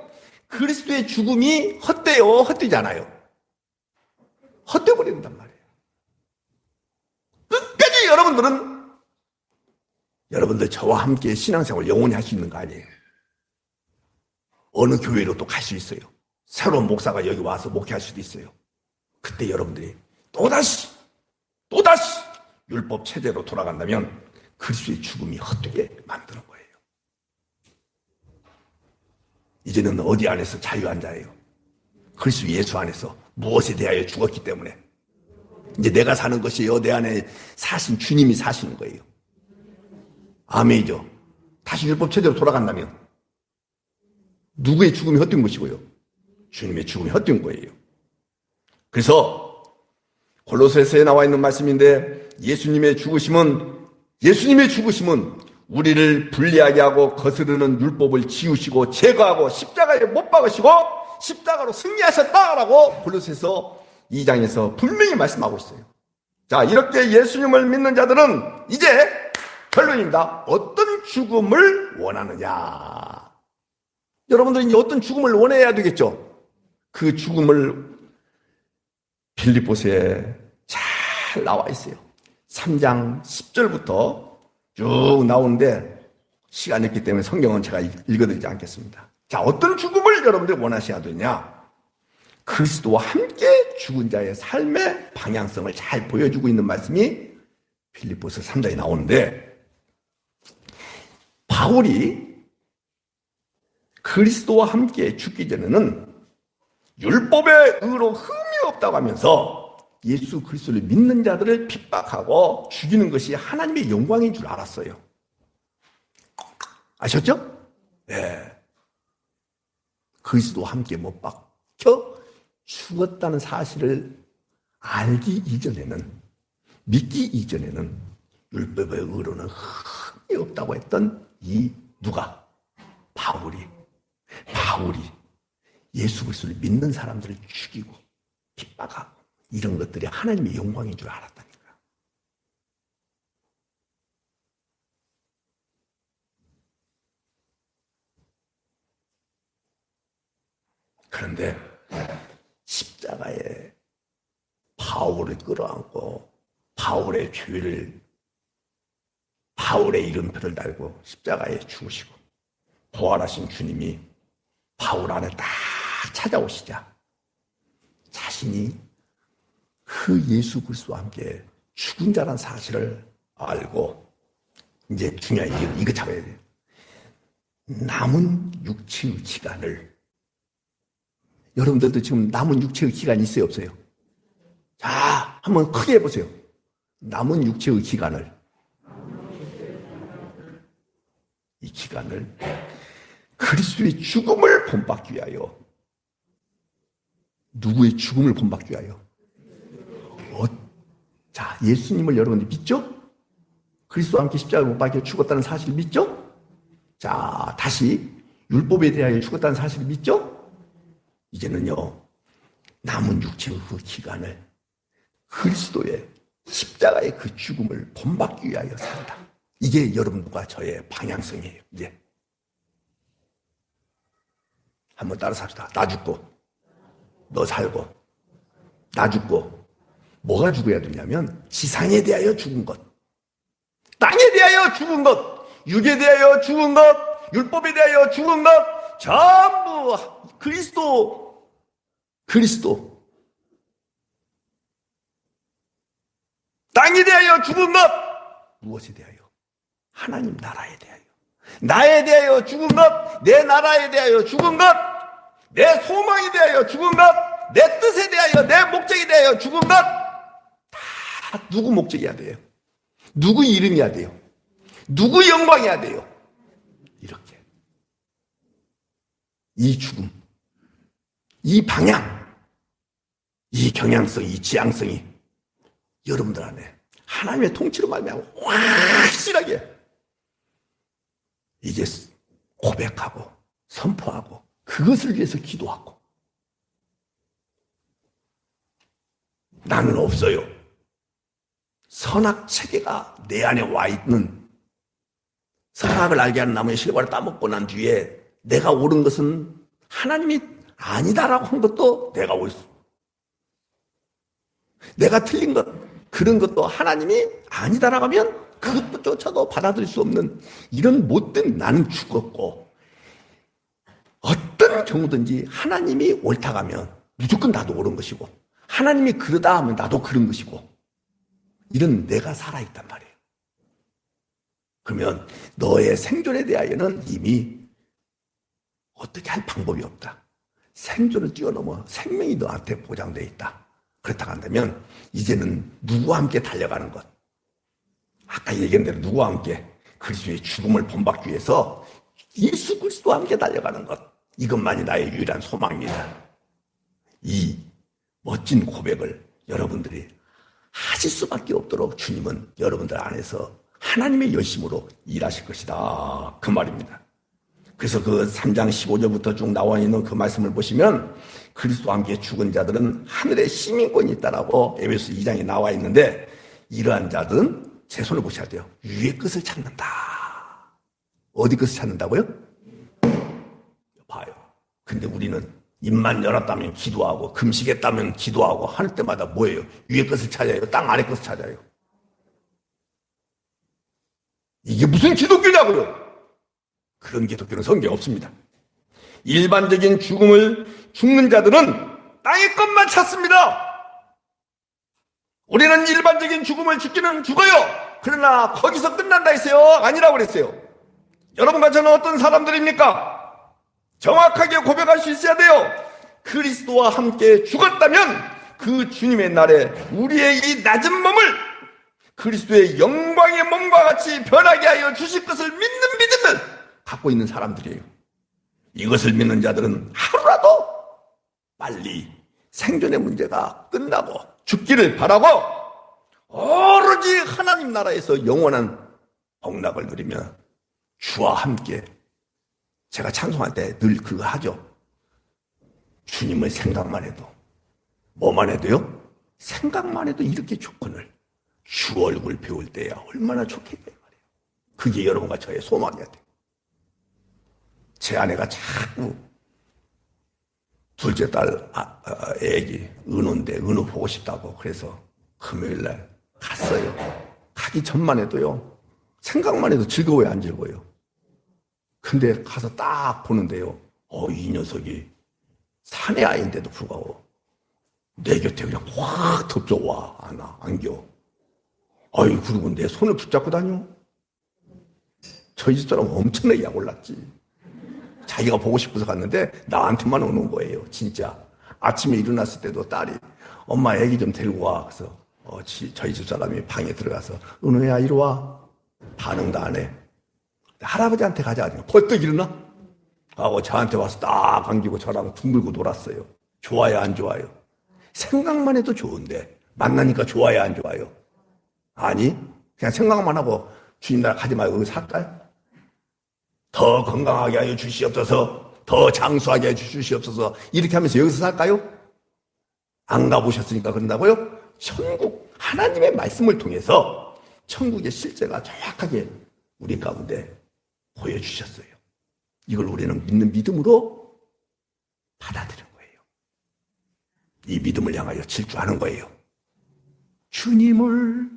그리스도의 죽음이 헛되요? 헛되지 않아요? 헛되어버린단 말이에요. 끝까지 여러분들 저와 함께 신앙생활 영원히 할 수 있는 거 아니에요. 어느 교회로 또 갈 수 있어요. 새로운 목사가 여기 와서 목회할 수도 있어요. 그때 여러분들이 또다시 율법 체제로 돌아간다면 그리스도의 죽음이 헛되게 만드는 거예요. 이제는 어디 안에서 자유한 자예요? 그리스도 예수 안에서 무엇에 대하여 죽었기 때문에 이제 내가 사는 것이요 내 안에 사신 주님이 사시는 거예요. 아멘이죠. 다시 율법 체제로 돌아간다면 누구의 죽음이 헛된 것이고요? 주님의 죽음이 헛된 거예요. 그래서 골로새서에 나와 있는 말씀인데 예수님의 죽으심은 우리를 불리하게 하고 거스르는 율법을 지우시고 제거하고 십자가에 못 박으시고 십자가로 승리하셨다라고 골로새서 2장에서 분명히 말씀하고 있어요. 자, 이렇게 예수님을 믿는 자들은 이제 결론입니다. 어떤 죽음을 원하느냐? 여러분들은 이제 어떤 죽음을 원해야 되겠죠? 그 죽음을 빌립보서에 잘 나와 있어요. 3장 10절부터 쭉 나오는데 시간이 없기 때문에 성경은 제가 읽어드리지 않겠습니다. 자, 어떤 죽음을 여러분들이 원하셔야 되냐? 그리스도와 함께 죽은 자의 삶의 방향성을 잘 보여주고 있는 말씀이 빌립보서 3장에 나오는데, 바울이 그리스도와 함께 죽기 전에는 율법의 의로 흠이 없다고 하면서 예수 그리스도를 믿는 자들을 핍박하고 죽이는 것이 하나님의 영광인 줄 알았어요. 아셨죠? 네. 그리스도와 함께 못 박혀 죽었다는 사실을 알기 이전에는, 믿기 이전에는 율법의 의로는 흠이 없다고 했던 이 누가? 바울이 예수 그리스도를 믿는 사람들을 죽이고 핍박하고 이런 것들이 하나님의 영광인 줄 알았다니까. 그런데 십자가에 바울을 끌어안고 바울의 죄를, 바울의 이름표를 달고 십자가에 죽으시고 부활하신 주님이 바울 안에 딱 찾아오시자 자신이 그 예수 그리스도와 함께 죽은 자란 사실을 알고, 이제 중요한 이거 잡아야 돼요. 남은 육체의 기간을, 여러분들도 지금 남은 육체의 기간이 있어요, 없어요? 자, 한번 크게 해보세요. 남은 육체의 기간을, 이 기간을 그리스도의 죽음을 본받기 위하여. 누구의 죽음을 본받기 위하여? 자, 예수님을 여러분들 믿죠? 그리스도와 함께 십자가에 못 박혀 죽었다는 사실 믿죠? 자, 다시 율법에 대하여 죽었다는 사실 믿죠? 이제는요, 남은 육체의 그 기간을 그리스도의 십자가의 그 죽음을 본받기 위하여 산다. 이게 여러분과 저의 방향성이에요. 이제 한번 따라서 합시다. 나 죽고 너 살고, 나 죽고. 뭐가 죽어야 되냐면 지상에 대하여 죽은 것, 땅에 대하여 죽은 것, 육에 대하여 죽은 것, 율법에 대하여 죽은 것, 전부 그리스도. 땅에 대하여 죽은 것, 무엇에 대하여? 하나님 나라에 대하여. 나에 대하여 죽은 것, 내 나라에 대하여 죽은 것, 내 소망에 대하여 죽은 것, 내 뜻에 대하여, 내 목적에 대하여 죽은 것. 다 누구 목적이어야 돼요? 누구 이름이어야 돼요? 누구 영광이어야 돼요? 이렇게. 이 죽음, 이 방향, 이 경향성, 이 지향성이 여러분들 안에 하나님의 통치로 말미암아 확실하게 이제 고백하고 선포하고 그것을 위해서 기도하고. 나는 없어요. 선악 체계가 내 안에 와 있는, 선악을 알게 하는 나무의 실과를 따먹고 난 뒤에 내가 옳은 것은 하나님이 아니다라고 한 것도 내가 옳소. 내가 틀린 것, 그런 것도 하나님이 아니다라고 하면 그것조차도 받아들일 수 없는 이런 못된 나는 죽었고, 어떤 경우든지 하나님이 옳다고 하면 무조건 나도 옳은 것이고, 하나님이 그러다 하면 나도 그런 것이고, 이런 내가 살아있단 말이에요. 그러면 너의 생존에 대하여는 이미 어떻게 할 방법이 없다. 생존을 뛰어넘어 생명이 너한테 보장되어 있다. 그렇다고 한다면 이제는 누구와 함께 달려가는 것, 아까 얘기한 대로 누구와 함께 그리스도의 죽음을 본받기 위해서 예수 그리스도와 함께 달려가는 것, 이것만이 나의 유일한 소망입니다. 이 멋진 고백을 여러분들이 하실 수밖에 없도록 주님은 여러분들 안에서 하나님의 열심으로 일하실 것이다, 그 말입니다. 그래서 그 3장 15절부터 쭉 나와 있는 그 말씀을 보시면 그리스도와 함께 죽은 자들은 하늘에 시민권이 있다라고 에베소 2장에 나와 있는데, 이러한 자들은 제 손을 보셔야 돼요. 위의 것을 찾는다. 어디 것을 찾는다고요? 봐요. 근데 우리는 입만 열었다면 기도하고 금식했다면 기도하고 할 때마다 뭐예요? 위의 것을 찾아요? 땅 아래 것을 찾아요? 이게 무슨 기독교냐고요? 그런 기독교는 성경에 없습니다. 일반적인 죽는 자들은 땅의 것만 찾습니다. 우리는 일반적인 죽음을 죽기는 죽어요. 그러나 거기서 끝난다 했어요? 아니라고 그랬어요. 여러분과 저는 어떤 사람들입니까? 정확하게 고백할 수 있어야 돼요. 그리스도와 함께 죽었다면 그 주님의 날에 우리의 이 낮은 몸을 그리스도의 영광의 몸과 같이 변하게 하여 주실 것을 믿는 믿음을 갖고 있는 사람들이에요. 이것을 믿는 자들은 하루라도 빨리 생존의 문제가 끝나고 죽기를 바라고 오로지 하나님 나라에서 영원한 복락을 누리며 주와 함께, 제가 찬송할 때 늘 그거 하죠. 주님의 생각만 해도, 뭐만 해도요? 생각만 해도 이렇게 좋거늘 주 얼굴 배울 때야 얼마나 좋겠냐 말이에요. 그게 여러분과 저의 소망이야 돼. 제 아내가 자꾸 둘째 딸 애기 은호인데 은호 보고 싶다고 그래서 금요일날 갔어요. 가기 전만 해도요 생각만 해도 즐거워요 안 즐거워요? 근데 가서 딱 보는데요 이 녀석이 사내 아이인데도 불구하고 내 곁에 그냥 확 덮쳐와 안겨. 그리고 내 손을 붙잡고 다녀. 저희 집사람 엄청나게 약 올랐지. 자기가 보고 싶어서 갔는데 나한테만 오는 거예요 진짜. 아침에 일어났을 때도 딸이 엄마 애기 좀 데리고 와. 그래서 저희 집사람이 방에 들어가서 은호야 이리 와. 반응도 안 해. 할아버지한테 가자. 벌떡 일어나? 하고 저한테 와서 딱 안기고 저랑 둥글고 놀았어요. 좋아요 안 좋아요? 생각만 해도 좋은데 만나니까 좋아요 안 좋아요? 아니 그냥 생각만 하고 주님 나라 가지 말고 여기 살까요? 더 건강하게 하여 주시옵소서, 더 장수하게 하여 주시옵소서 이렇게 하면서 여기서 살까요? 안 가보셨으니까 그런다고요? 천국 하나님의 말씀을 통해서 천국의 실제가 정확하게 우리 가운데 보여주셨어요. 이걸 우리는 믿는 믿음으로 받아들인 거예요. 이 믿음을 향하여 질주하는 거예요. 주님을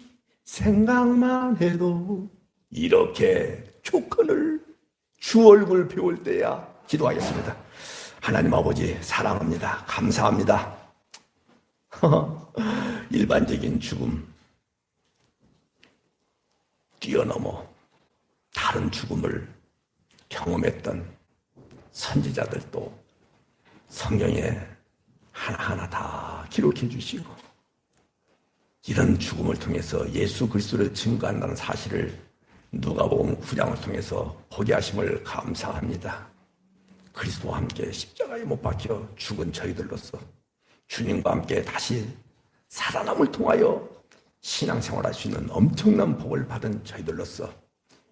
생각만 해도 이렇게 좋거늘 주 얼굴 배울 때야. 기도하겠습니다. 하나님 아버지 사랑합니다. 감사합니다. 일반적인 죽음 뛰어넘어 다른 죽음을 경험했던 선지자들도 성경에 하나하나 다 기록해 주시고 이런 죽음을 통해서 예수 그리스도를 증거한다는 사실을 누가복음 9장을 통해서 보게 하심을 감사합니다. 그리스도와 함께 십자가에 못 박혀 죽은 저희들로서 주님과 함께 다시 살아남을 통하여 신앙생활할 수 있는 엄청난 복을 받은 저희들로서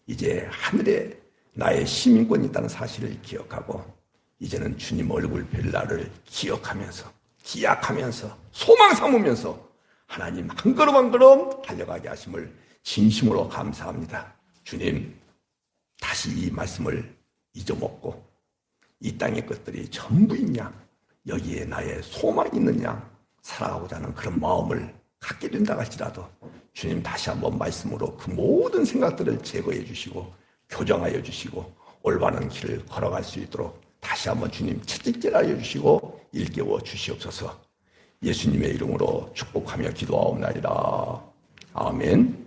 이제 하늘에 나의 시민권이 있다는 사실을 기억하고 이제는 주님 얼굴 뵐 날을 기억하면서 기약하면서 소망 삼으면서 하나님 한 걸음 한 걸음 달려가게 하심을 진심으로 감사합니다. 주님 다시 이 말씀을 잊어먹고 이 땅의 것들이 전부 있냐 여기에 나의 소망이 있느냐 살아가고자 하는 그런 마음을 갖게 된다 할지라도 주님 다시 한번 말씀으로 그 모든 생각들을 제거해 주시고 교정하여 주시고 올바른 길을 걸어갈 수 있도록 다시 한번 주님 채찍질하여 주시고 일깨워 주시옵소서. 예수님의 이름으로 축복하며 기도하옵나이다. 아멘.